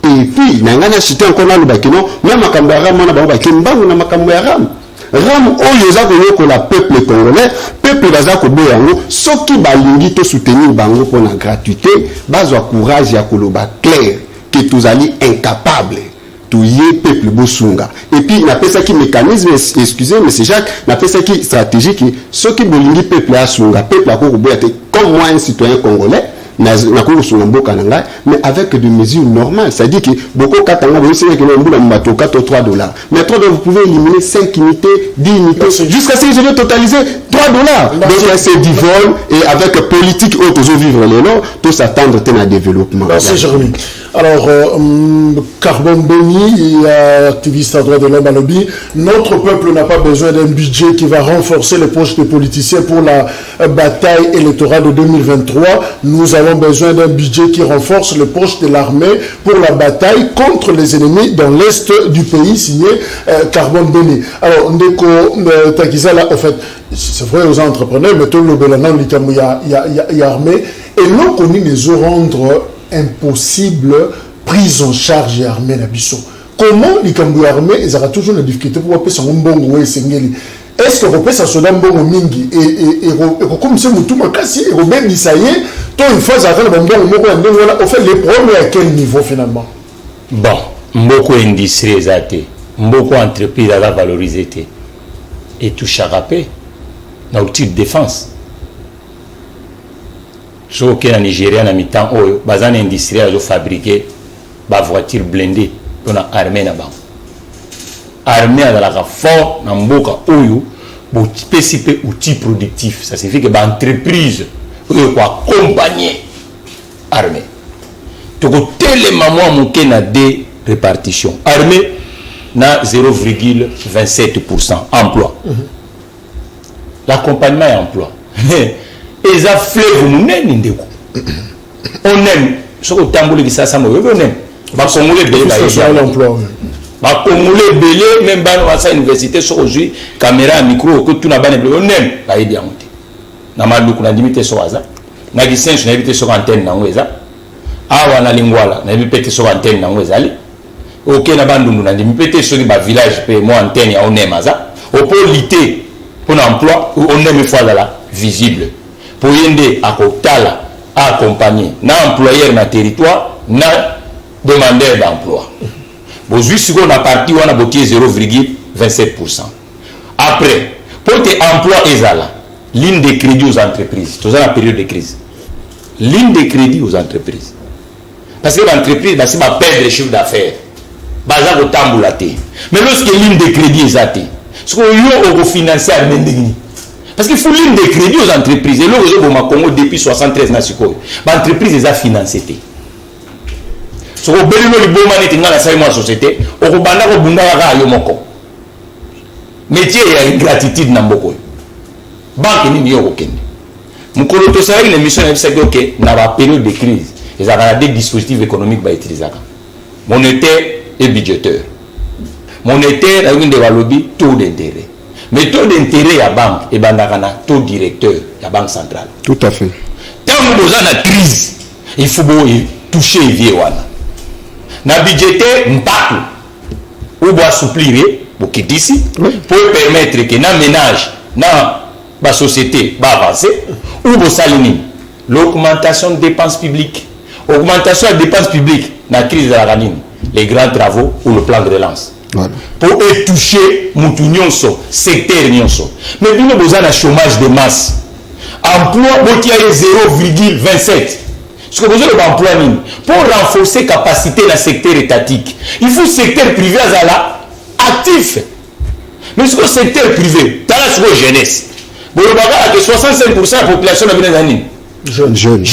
Et puis, nangana chité encore dans le bakino, même à Kambara, on a bakimbangu na makambo ya ram. Ram oyo za ko la peuple congolais, peuple baza ko boyango, soki balingi to soutenir bango pour la gratuité, bazwa courage ya koloba clair que tous ali incapable. Tout y peuple bosunga. Et puis, n'a pas ça qui mécanisme, excusez, mais c'est Jacques, n'a pas ça qui stratégique, ce qui bolingi peuple a sunga, peuple a comme moi un citoyen congolais, mais avec des mesures normales. C'est-à-dire que beaucoup de $4, mais vous pouvez éliminer 5 unités, 10 unités, jusqu'à ce que je vais totaliser $3. Donc c'est du vol et avec politique où tous vivre les noms, tous s'attendre à un développement. Merci Jérémy. Alors, Carbone Béni, activiste à droit de l'homme à lobby, notre peuple n'a pas besoin d'un budget qui va renforcer les poches des politiciens pour la bataille électorale de 2023. Nous avons besoin d'un budget qui renforce les poches de l'armée pour la bataille contre les ennemis dans l'est du pays, signé Carbone Béni. Alors, Ndeko Takizala, en fait, c'est vrai aux entrepreneurs, mais tout le Bélanan, il y a armée, et l'on connaît les rendre impossible prise en charge et armée na biso. Comment les cambouis armés, ils auront toujours une difficulté pour appeler son bongo et sengeli. Est-ce que repère ça sonne bongo mingi et comme c'est mutu makasi et robert misaye, toi une fois ça fait le bongo moko en voilà, au fait les problèmes à quel niveau finalement? Bon, beaucoup industrie exacte, beaucoup entreprises à la valoriser et tout charapé dans le type de défense. Sauf que en Nigeria, en mi-temps, les industriels ont fabriqué des voitures blindées pour l'armée. L'armée a la fort dans le monde pour participer aux outils productifs. Ça signifie que l'entreprise peut accompagner l'armée. Donc, tellement de des répartitions. L'armée a 0,27% emploi. L'accompagnement est emploi. Et ça fleuve nous n'aime on aime ce que tambour qui ça on aime ba congolais belé l'emploi ba congolais belé même ba no sa université so aujourd'hui caméra micro que tout na ba on aime ba idi amuti na maluku na limité so aza na licence na limité so antenne na ngweza awa na lingwala na limité so antenne na ngweza ali OK na bandundu na limité so ba village pe mo antenne ya on aime aza au polité pour emploi on aime fois là visible pour aider à Kotala à accompagner na employeur na territoire na demandeur d'emploi. Bon juste qu'on a parti on a bloqué 0,27%. Après pour tes emplois ezala ligne de crédit aux entreprises dans la période de crise. Ligne de crédit aux entreprises. Parce que l'entreprise va se perdre le chiffre d'affaires. Baza ko tambulate. Mais lorsque ligne de crédit ezate, ce qu'on yo au financer à mendingi. Parce qu'il faut ligne de crédit aux entreprises. Et là, au Congo, depuis 73 ans, l'entreprise les a financées. Si vous avez une société, vous avez une métier et une gratitude. Banque ni mieux aucun. Nous connaissons une émission qui dans la période de crise, ils ont des dispositifs économiques à utiliser. Monétaire et budgétaire. Monétaire, il y a un taux d'intérêt. Mais taux d'intérêt à banque et bandakana taux directeur à banque centrale. Tout à fait. Tant que vous avez une crise, il faut toucher les vieux wana. Na budgétaire mpaku ou doit assouplir pour quitter ici pour permettre que na ménage na ba société va avancer ou bo salini l'augmentation des dépenses publiques. Augmentation des dépenses publiques na crise de la ranine, les grands travaux ou le plan de relance. Voilà. Pour toucher Moutounion, secteur Nyonso. Mais nous avons besoin d'un chômage de masse. Emploi, qui est 0,27. Ce que vous avez d'emploi, pour renforcer la capacité dans le secteur étatique, il faut le secteur privé actif. Mais ce que le secteur privé, dans la jeunesse, vous avez que 65% de la population est jeune.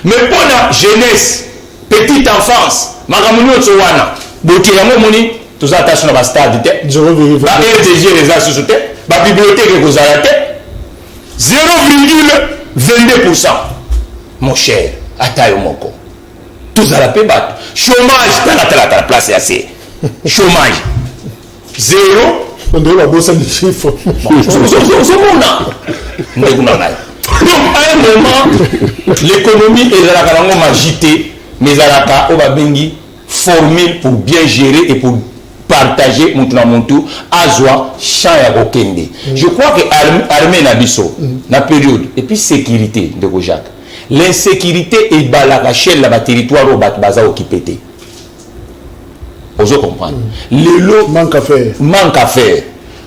Mais pour la jeunesse, petite enfance, Magamounio Tsowana, Bokiramoni, tout ça attention à la stade, la RDG les a sous-soutés, la bibliothèque vous a raté, 0,22%. Mon cher, Atayo Moko. Tout ça la paix chômage, dans la place est assez. Chômage, 0,22%. On dirait la les chiffres. Donc, à un moment, l'économie est la agitée, mais elle a formule pour bien gérer et pour partager Montou, Azwa, Champ et Okende. Je crois que l'armée Nabiso, la période, et puis sécurité de Gojak, l'insécurité est balagachelle la territoire au Baza occupé. Vous comprenez? Le lot manque à faire. Manque à faire.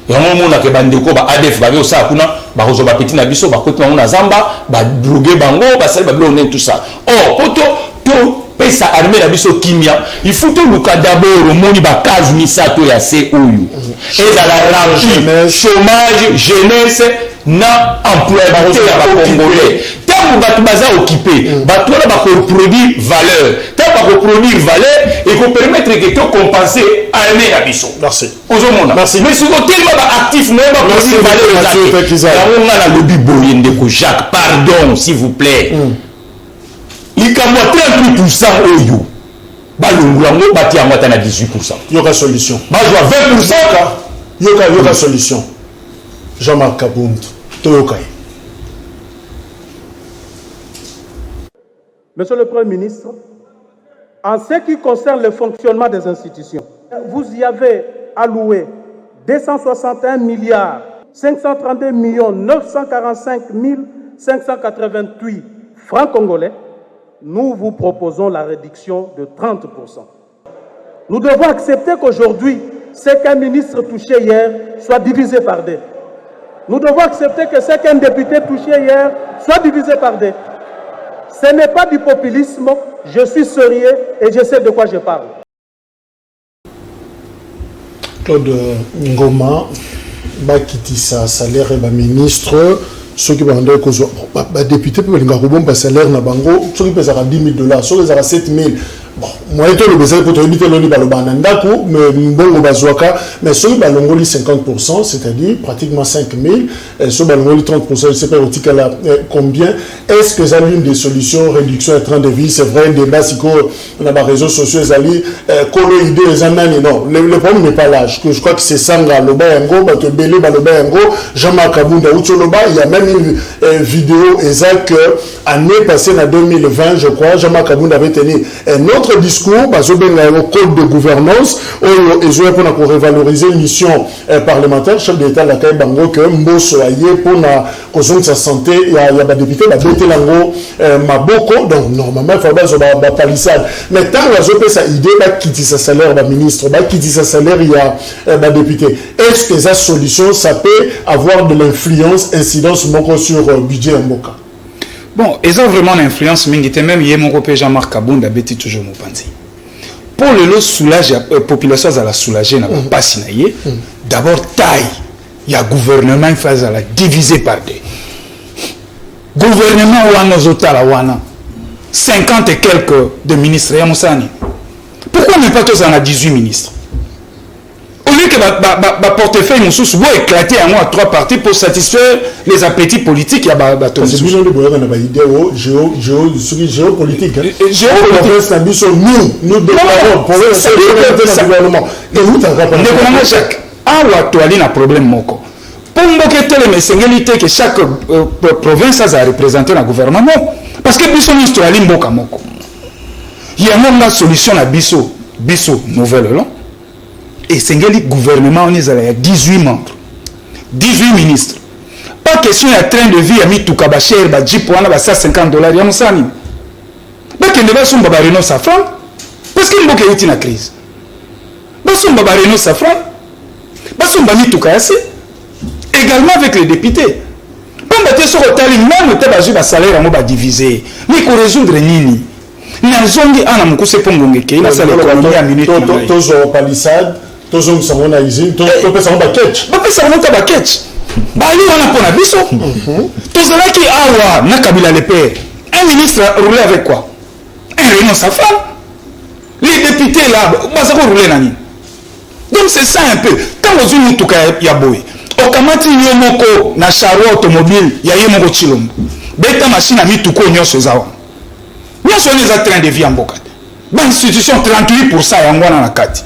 Il y a un moment que bandeko ba ADF ba ça kuna ba rozo ba petit na biso ba côté na zamba ba droguer bango ba sali ba blonner tout ça. Oh poto to pesa armée na biso kimia il faut to luka d'abord moni ba case misato ya se oyu. Et dans la range chômage jeunesse na employabilité ya ba congolais. Tant ba baza occupé ba to la ba produire valeur. Tant ba produire valeur et qu'on permettre que to compenser armée na biso. Merci. Merci. Mais sur le tellement actif, on a le lobby boyen de Jacques. Pardon, s'il vous plaît. Il y a 38% au you. Balungulango bâti à moitié à 18%. Il y aura solution. Moi, je vois 20%. Il y aura solution. Jean-Marc Kabound. Toyokai. Monsieur le Premier ministre, en ce qui concerne le fonctionnement des institutions, vous y avez alloué 261 milliards 532 millions 945 588 francs congolais. Nous vous proposons la réduction de 30%. Nous devons accepter qu'aujourd'hui, ce qu'un ministre touché hier soit divisé par deux. Nous devons accepter que ce qu'un député touché hier soit divisé par deux. Ce n'est pas du populisme, je suis sérieux et je sais de quoi je parle. Claude Ngoma, Bakitisa, salaire et ministre, ceux qui vont dire que député peuvent avoir un salaire na bango, ceux qui peuvent avoir $10,000, ceux qui peuvent avoir 7,000. Bon, moi, je le besoin pour éviter le niveau de mais bon, mais ceux qui ont 50%, c'est-à-dire pratiquement 5,000, et ceux qui ont 30%, je ne sais pas combien. Est-ce que ça a une des solutions, réduction et train de vie? C'est vrai, un débat, si on a des réseaux sociaux, non, le problème n'est pas là. Je crois que c'est Sanga, le Bayango, Batobele, Balobayango, Jean-Marc Kabounda, Outsoloba. Il y a même une vidéo exacte année passée, en 2020, je crois, Jean-Marc Kabounda avait tenu un autre discours, au code de gouvernance, pour revaloriser une mission parlementaire, chef d'État, la Caille Bango, que Mbosso aïe pour la cause de sa santé, il y a des députés, il y a des lango, Maboko, donc normalement, il faut avoir des palissades. Mais tant que vous avez idée, quitter sa salaire, le ministre, quitter sa salaire, il y a des députés. Est-ce que cette solution, ça peut avoir de l'influence, incidence sur le budget Mboka? Bon, ils ont vraiment l'influence, mais même mon repère Jean-Marc Kabounda bêti toujours mon panzi. Pour le lot soulager la population à la soulager n'a pas signé. D'abord taille, il y a gouvernement il faut la diviser par deux. Gouvernement wana zotala wana 50 et quelques de ministres ya Moussani. Pourquoi ne pas tous en a 18 ministres? Au lieu que le portefeuille nous soit éclaté à 3 parties pour satisfaire les appétits politiques, il y a c'est bien de idée géopolitique. Nous déclarons pour le gouvernement. Et nous t'avons Jacques. Ah, tu as un problème moko. Pour me que chaque province a représenté le gouvernement. Parce que biso nous sommes mboka moko. Il y a une solution à biso nouvelle là. Et c'est le gouvernement, on est à 18 membres, 18 ministres. Pas question de train de vie à mi tout kabacher, bah jeep pour aller $150. Il y a mon sani. Bah qu'il ne va pas baba Renault Safran, parce qu'il y a une crise. Bah son baba Renault Safran, bah son bami tout kabacher. Également avec les députés. Quand bah t'es sur le tali, même t'es basé bas salaire à moi bah divisé. Mais qu'on résoudre nini. N'azongi ana mukuse pongongeke ina sala économie à minute. Tozo palissade. Tous on s'en va ici, tous on peut s'en battre. Pas ça on t'a battre. Bali on a pour la biso. Tous là qui awa na Kabila le père. Un ministre roulé avec quoi? Un Renault Safran. Les députés là, bah ça va rouler nani. Donc c'est ça un peu. Quand vous avez tout cas ya boy. Okamati yomoko na charo automobile ya yemoko chilombo. Beta machine a mis tout ko nyonso zawa. Nyonso les train de vie en boka. Ba institution 38% ya ngwana na kati.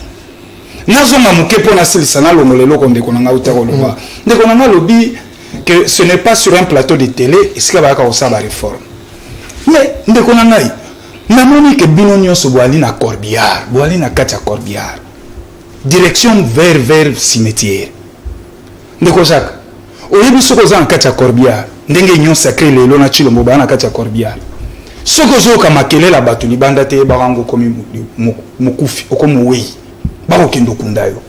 nazonga moke pona silisana longolelo ko ndeko nanga utako loba ndeko nanga lobi que ce n'est pas sur un plateau de télé esika ba ka osaba réforme mais ndeko nanga namoni que bino nyonso boali na Corbière boali na kati ya Corbière direction vers cimetière ndeko Jacques oyebi soko za na kati ya Corbière ndenge nyon sacré lelo na chilombo ba na kati ya Corbière soko zo ka makelela bato libanda te barango komi mukufi okomo wei ba okendo kundayo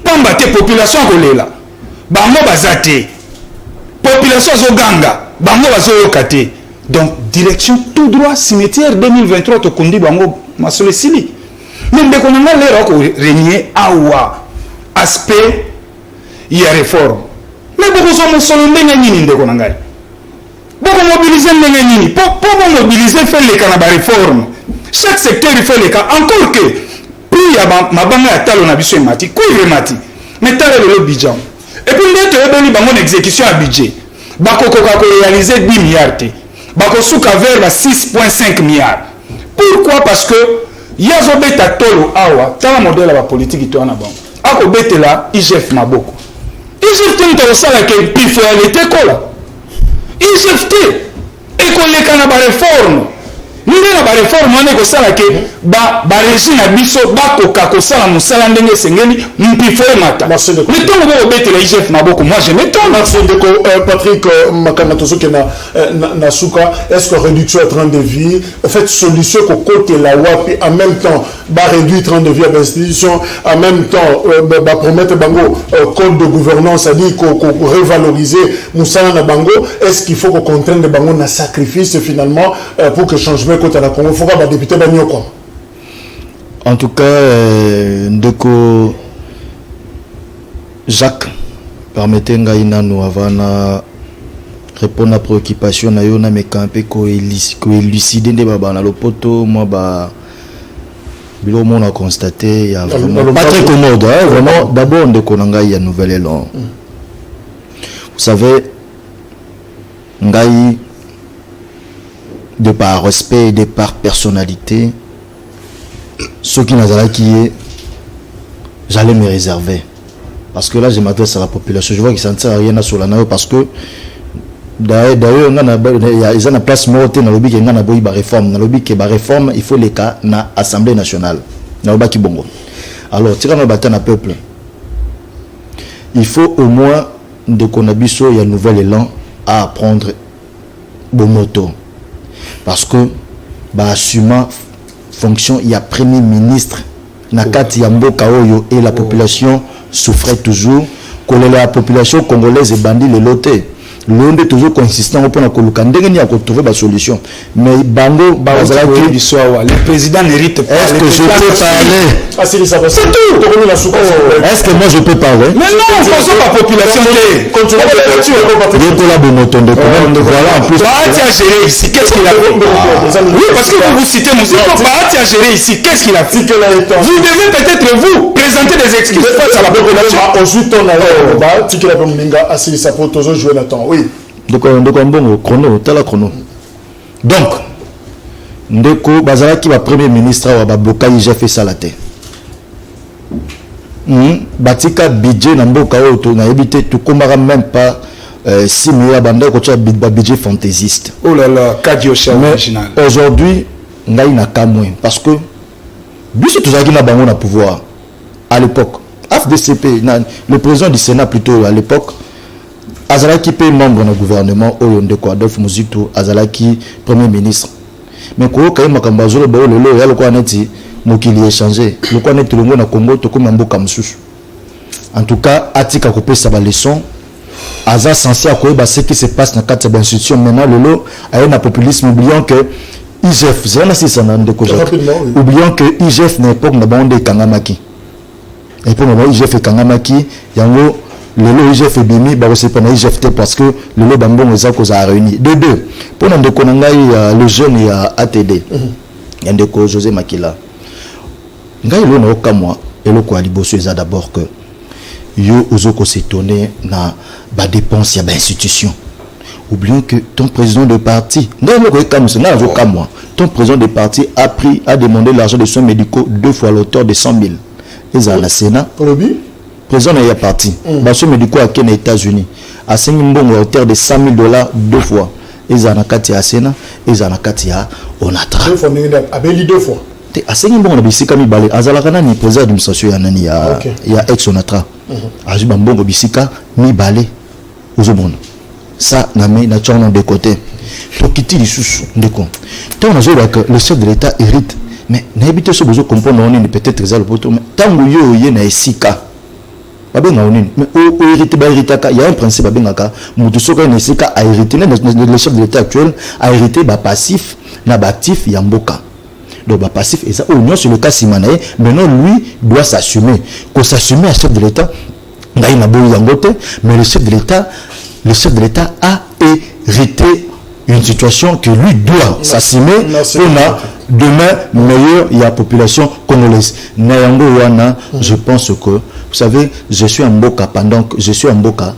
pamba te population kolela bango bazate population zo ganga bango bazo yokate donc direction tout droit cimetière 2023 to kundi bango masole sili mais ndeko nanga lero ko régner awa aspect ya réforme mais beaucoup sont mosolo ndenge nini ndeko nanga beaucoup mobiliser ndenge nini pour mobiliser faire les canaba réforme chaque secteur il fait les cas encore que plus ya mabanga ya talo na biso emati kuire mati mais talo le budget et puis ndeto yebeli bango na exécution à budget bakokoka ko réaliser 10 milliards te bakosuka vers 6.5 milliards pourquoi parce que yazo beta tolo awa tala modèle la politique to na bango ako betela IGF maboko IGF te sala ke pifo ya l'été kola IGF te ekoleka na ba réforme nde na ba réforme wana ko sala ke ba régime na biso bakoka ko sala musala ndenge sengeli mpifo mata mais tongo bo betela IGF maboko moi je m'étonne Patrick makana tozoke na suka est-ce que réduction train de vie en fait solution ko côté la wapi en même temps ba réduire train de vie à l'institution en même temps ba promettre bango code de gouvernance a dit ko revaloriser musala na bango est-ce qu'il faut qu'on contraigne bango na sacrifice finalement pour que changement côté la Congo faut ba député ba nyoko en tout cas ndeko Jacques permettez-moi nous avant répondre à préoccupation na yo na me camper ko élucider de baba na lopoto moi ba bilo mon a constaté il y a vraiment pas très commode hein, vraiment d'abord de konanga il y a nouvelle élan vous savez ngai de par respect et de par personnalité ce qui n'a qui est j'allais me réserver parce que là je m'adresse à la population je vois qu'ils ne sert à rien à Solana parce que d'ailleurs il y a une place morte dans le lobby qui na boy ba réforme dans le lobby qui ba réforme il faut les cas na assemblée nationale na ba ki bongo alors tika na bata na peuple il faut au moins de konabiso il y a nouvel élan à prendre bon moto parce que ba assumant fonction il y a premier ministre na kati ya mboka oyo et la population souffrait toujours que la population congolaise est bandit le loté l'on est toujours consistant pour na koluka ndenge ni trouver la solution mais bango bazala du soir le président n'hérite pas est-ce que je peux parler c'est tout est-ce que moi je peux parler mais non pensons la population voilà en plus Bahati a géré ici qu'est-ce qu'il a fait oui parce que vous citez Moussiko Bahati a géré ici qu'est-ce qu'il a fait vous devez peut-être vous présenter des excuses face à la population ensuite on a Bahati qui la Bominga assis sa photo jouer la temps oui donc bon chrono tala chrono donc ndeko bazalaki ba premier ministre wa baboka j'ai fait ça la terre batika budget na mboka oyo to na ebité to komara même pas 6 milliards banda ko tia budget fantaisiste oh là là kadio original aujourd'hui ngai na kamwe parce que biso tozaki na bango na pouvoir à l'époque FDCP le président du Sénat plutôt à l'époque azalaki pe membre du gouvernement oyo ndeko Adolphe Muzito azalaki premier ministre mais ko ka makambo azolo ba lelo ya lokwa neti mokili échanger lokwa neti longo na Congo to comme mboka msusu en tout cas atika ko pesa ba leçon aza censé akoyeba ce qui se passe dans quatre institutions maintenant lelo aye na populisme oubliant que IGF zana sisana ndeko oubliant que IGF na époque na bande kangamaki et pour moi IGF kangamaki yango le IGF bimi ba c'est pas IGF parce que le lo bambon za ko za réuni de deux pour ndeko ngai le jeune ya ATD ndeko José Makila ngai lo na okamwa eloko ya liboso eza d'abord que yo ozoko s'étonner na ba dépense ya ba institution oublions que ton président de parti ton président de parti a demandé l'argent de soins médicaux 2 fois l'auteur de 100 000 ils ont la Sénat. Président est parti. Basso Médico a été aux États-Unis. À 5 mbongo à hauteur de $100,000 2 fois. Ils ont la à Sénat, ils ont la Onatra. 2 fois, mais 2 fois. À 5 mbongo na bisika mi balé. Azalakana ni président d'administration il y a ex-Onatra. Ajiba mbongo bisika mi balé. Ozomona. Ça n'a mis naturellement de côté. Donc quitter les sous de con. Tant on a que le chef de l'État hérite. Mais n'habite ce besoin comprendre on est peut-être très alpoto. Mais tant que yo yé na esika. Babenga on mais o hérité ba héritaka. Il y a un principe babengaka. Mutu soka na esika a hérité. Le chef de l'État actuel a hérité ba passif na ba actif yamboka. Donc ba passif et ça union sur le cas Simanae. Maintenant lui doit s'assumer. Qu'on s'assumer à chef de l'État. Ngai na boyi yangote. Mais le chef de l'État a hérité une situation que lui doit s'assumer pour demain meilleur il y a la population congolaise. Nayango wana, je pense que vous savez, je suis en Mboka pendant que je suis en Mboka.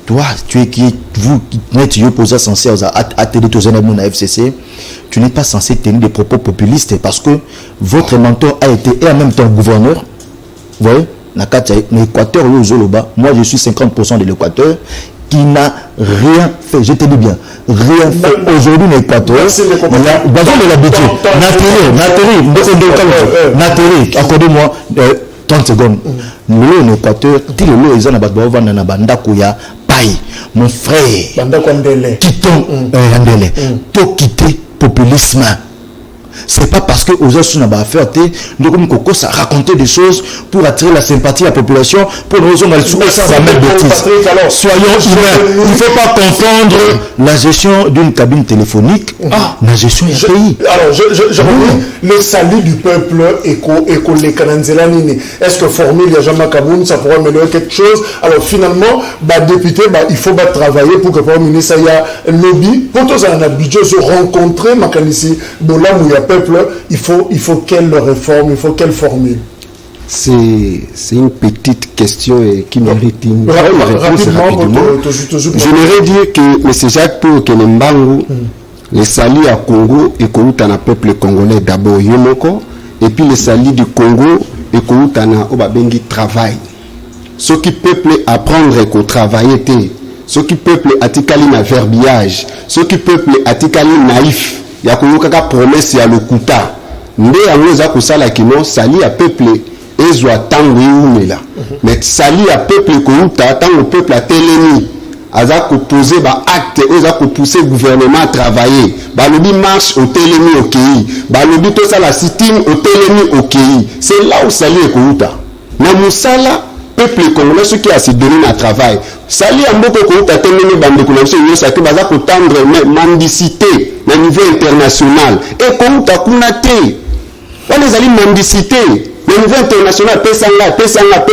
Toi, tu es qui vous n'êtes pas censé à FCC, tu n'es pas censé tenir des propos populistes parce que votre mentor a été et en même temps gouverneur. Vous voyez, l'Équateur, moi je suis 50% de l'Équateur qui n'a rien fait, je te dis bien, rien fait aujourd'hui dans l'Équateur. Nathalie, accordez-moi 30 secondes. Nous, l'Équateur, tout le monde est mon frère, quittons Andele, pour quitter populisme. C'est pas parce que aux autres n'a pas fait donc ça raconter des choses pour attirer la sympathie de la population pour nous ça va mettre bêtise. Soyons humains. Il ne faut pas confondre la gestion d'une cabine téléphonique la gestion du pays. Alors je le salut du peuple éco les Kananzelani. Est-ce que formule il y a jamais Kaboun ça pourrait améliorer quelque chose? Alors finalement député il faut travailler pour que pour ministre il y a lobby pour tous un budget se rencontrer makanisi bola mouya peuple, il faut quelle réforme, il faut quelle formule? C'est une petite question qui mérite une réponse rapidement. J'aimerais dire que M. Jacques Pour Kenembangu, les salis à Congo et Koutana peuple congolais d'abord Yomoko, et puis les salis du Congo et Koutana Obabengi travail. Ce qui peuple apprendre qu'au travailler, ce qui peuple atikali na verbiage, ce qui peuple atikali naïf. Il y a une promesse ya lokuta nde yango za kusala kino sali ya peuple ezwa tango yumela mais sali ya peuple kouta tango peuple a telemi aza ko poser ba acte oza ko pousser gouvernement à travailler ba lobi marche au telemi au pays ba lobi to sala sitting au telemi au pays c'est là où sali kouta na musala peuple congolais ce qui a se donné à travail sali ya mboko kouta telemi bande ko lancer yo ça que baza ko tendre mendicité au niveau international et comme tu as constaté on les alliés mendicité au niveau international pesanga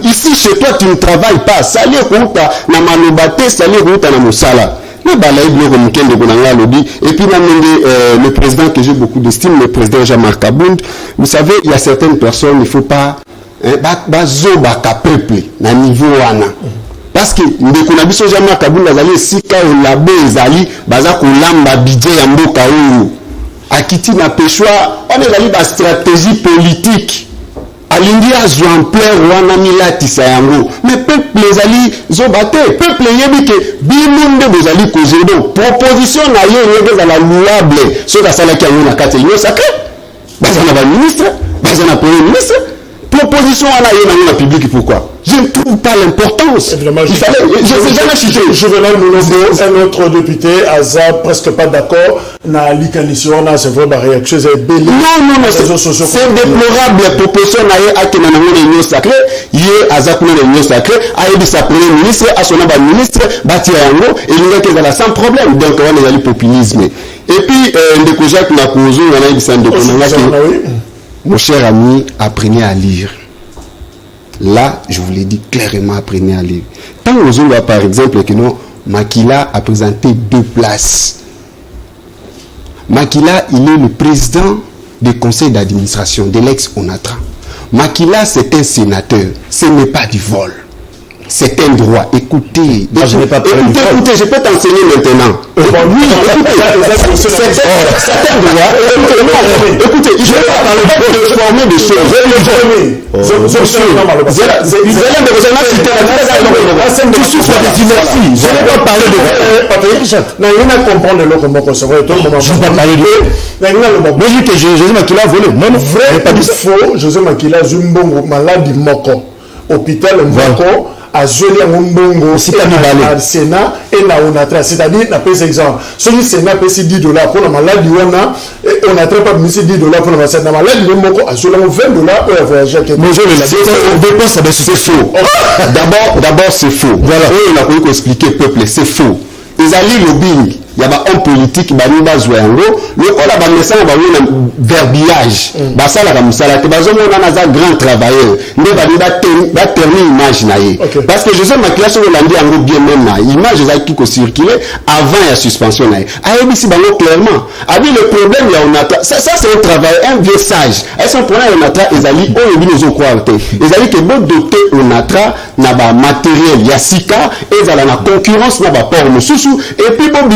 ici chez toi tu ne travailles pas sali kuta na manobate sali kuta na musala le balai bloko mukende konanga lobby et puis le président que j'ai beaucoup d'estime le président Jean-Marc Abound vous savez il y a certaines personnes il faut pas bazobaka peuple na niveau wana parce que ndeko na biso jamais kabunda zali sika labo ezali baza kolamba budget ya mboka oyo akiti na peshwa on ezali ba stratégie politique alingi azwa ampleur wana milatisa yango mais peuple ezali zobate peuple yebi ke bimunde bozali kozedo proposition na ye yeke za la louable so ka sala ki yango na kati yo sacré baza na ba ministre baza na premier ministre proposition wana ye na public pourquoi je ne trouve pas l'importance. Évidemment, je n'ai jamais cité. Juvenal Moulondo, un autre député, Aza, presque pas d'accord. Na l'icanition, c'est vrai, ma réaction, c'est belé. Non, c'est déplorable. La proposition n'a pas réunion sacrée. Hier, Aza, réunion sacrée, a aidé sa premier ministre, à son ministre, bâti à Yango, et il est là sans problème. Donc, on est le populisme. Et puis, Ndekojak n'a causé, on a dit ça, mon cher ami, apprenez à lire. Là, je vous l'ai dit clairement, apprenez à lire. Tant aux autres, par exemple, que non, Makila a présenté 2 places. Makila, il est le président du conseil d'administration de l'ex-Onatra. Makila, c'est un sénateur. Ce n'est pas du vol. c'est un droit. Écoutez, je n'ai pas écoutez, je peux t'enseigner maintenant. Oui, écoutez, c'est un droit. Écoutez, je ne vais pas parler de former des choses. Je ne vais pas parler de... José Makila a volé. Non, vrai, pas faux. José Makila Zumbongo malade moko. Hôpital moko. À Zolia Mbongo, Sénat et la Onatra. C'est-à-dire, on a pris exemple. Si le Sénat paye $10 pour la maladie, on a pas mis $10 pour la maladie. La maladie, on a $20 pour la voyager. Mais je dépense, c'est faux. D'abord, c'est faux. Voilà. On a voulu expliquer au peuple, c'est faux. Ils allaient lobbying. Il y a un homme politique, il y a un message, verbiage. Ça, la grand travailleur. Il va terminer l'image. Parce que je sais que je suis bien même. L'image qui circulé avant la suspension. Clairement. Le problème, ça c'est un travail, un vieux sage. Est-ce qu'on prend un atra, ils allaient, ils ont croire. Ils allaient que bon doté on atra, n'a pas matériel, yasika, et ils allaient la concurrence, n'a pas port, et puis bon,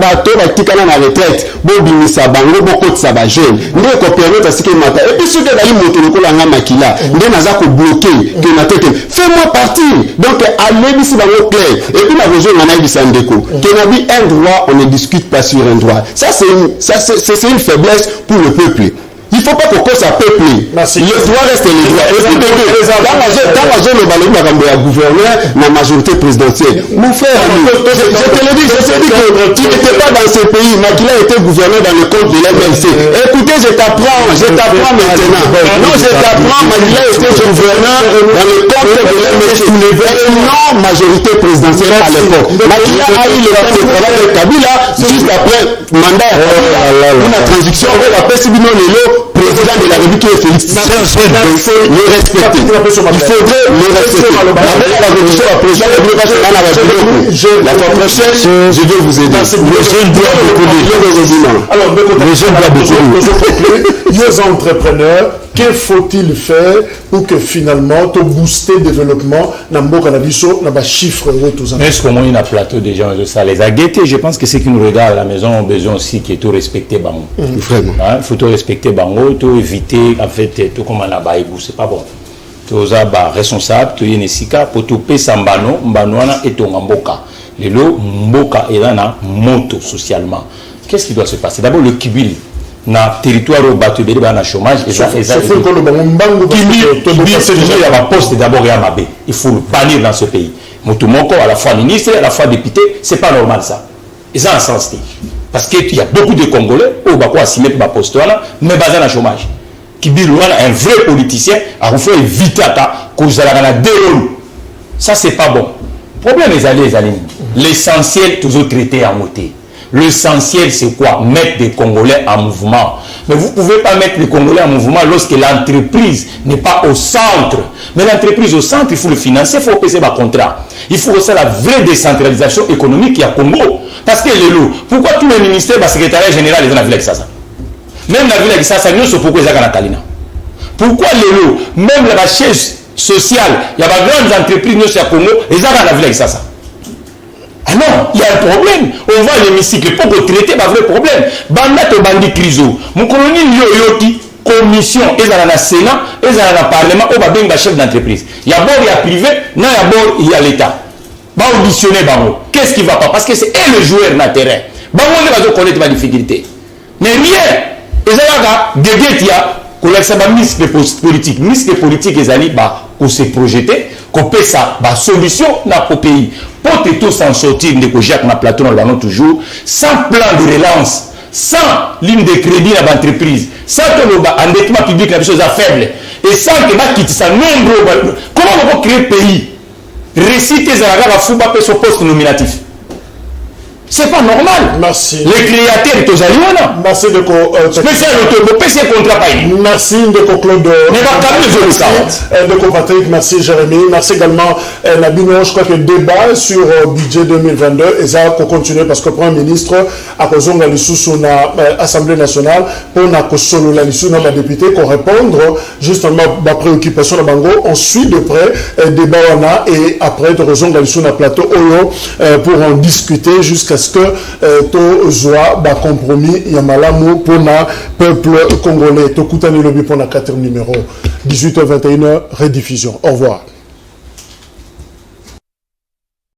bato batikana na retraite bo bimisa bango boko tsaba jeune ndé ko permettre à ce que mata et puis ce que dali moto lokola nga makila ndé naza ko bloquer que na tete fais-moi partir donc allez bisi bango clair et puis la besoin na bisa ndeko que na bi un droit on ne discute pas sur un droit ça c'est une faiblesse pour le peuple. Il ne faut pas qu'on cause à peuple. Le droit reste le droit. Et puis, dans le ballon de la gouverneur, la majorité présidentielle. Mon frère, je te le dis, que tu n'étais pas dans ce pays, mais qu'il a été gouverneur dans le compte de l'MLC. Écoutez, je t'apprends maintenant. Non, je t'apprends, mais il a été gouverneur dans le compte de l'MLC. Non, majorité présidentielle à l'époque. Makila a eu le temps de travail de Kabila, juste après mandat. Une transition, on va passer du nom de l'eau. Président de la République Félix Tshisekedi, il faut le respecter. Il faudrait le respecter. La fois prochaine, je vais vous aider. Le jeune doit beaucoup. Alors, les jeunes doivent beaucoup. Les entrepreneurs, que faut-il faire pour que finalement, tu booster le développement dans le Canabiso, dans les chiffres Mais est-ce qu'on a un plateau des gens de ça les a guettés? Je pense que ceux qui nous regardent à la maison ont besoin aussi qu'il faut respecter Bango. Vraiment. Il faut tout respecter Bango, tout éviter, en fait, tout comme on a baïbou, c'est pas bon. Tout ça, responsable, tout y est pour tout payer Sambano, Mbanoana et ton Mboka. Les lots, Mboka et là, moto socialement. Qu'est-ce qui doit se passer? D'abord, le Kibili. Na territoire au battu de na chômage et ça il y a un poste d'abord et à Mabé. Il faut le bannir dans ce pays. Motumoko à la fois ministre à la fois député, c'est pas normal ça. Et ça en sens parce qu'il y a beaucoup de Congolais au Bako à s'y mettre ma poste là mais basé dans le chômage. Qui dit un vrai politicien a fait éviter à cause de la déroule. Ça c'est pas bon. Problème les alliés. L'essentiel toujours traité en moté. L'essentiel, c'est quoi? Mettre des Congolais en mouvement. Mais vous ne pouvez pas mettre les Congolais en mouvement lorsque l'entreprise n'est pas au centre. Mais l'entreprise au centre, il faut le financer, il faut payer ma contrat. Il faut aussi la vraie décentralisation économique à Congo. Parce que les loups, pourquoi tous les ministères, le secrétariat général, ils ont la ville avec ça? Même la ville avec ça, nous sommes pourquoi ils ont la Kalina. Pourquoi les loups, même la chaise sociale, il y a des grandes entreprises, nous sommes à Congo, ils ont la ville avec ça. Ah non, il y a un problème. On va à l'hémicycle pour traiter un vrai problème. Banda to bandi criso. Mon colonie yoki commission, ils sont dans le Sénat, ils sont dans le Parlement, on va bien le chef d'entreprise. Il y a bord, il y a privé, non, il y a bord, il y a l'État. Va auditionner Bango. Qu'est-ce qui ne va pas? Parce que c'est le joueur dans le terrain. Bango ne va pas connaître ma difficulté. Mais rien. Ils ont des guettia, qu'on a sa ministre politique. Ministre politique, ils allaient qu'on s'est projeté, qu'on paie sa solution dans le pays. Pour que tout s'en sortir, de Jacques na plateau, nous l'avons toujours, sans plan de relance, sans ligne de crédit dans l'entreprise, sans que l'endettement public la chose faible, et sans que nous quittions ça nombreux. Comment on peut créer un pays? Réciter Zaraga va foutre son poste nominatif. C'est pas normal. Merci. Les créateurs de Zaliwana. Merci de spécial PC contrat pas. Merci de Claude. Mais de Patrick, merci Jérémy. Merci également Nabino. Je crois que le débat sur budget 2022 et ça va continuer parce que le Premier ministre a posé l'Assemblée nationale pour solo la liste de députés pour répondre justement à la préoccupation de Bango. On suit de près débat et après de rejoindre la liste de plateau Oyo pour en discuter jusqu'à ce que to zoa ba compromis ya malamu pour le peuple congolais. To kutani lobi pour la 4e numéro 18h21h rediffusion. Au revoir.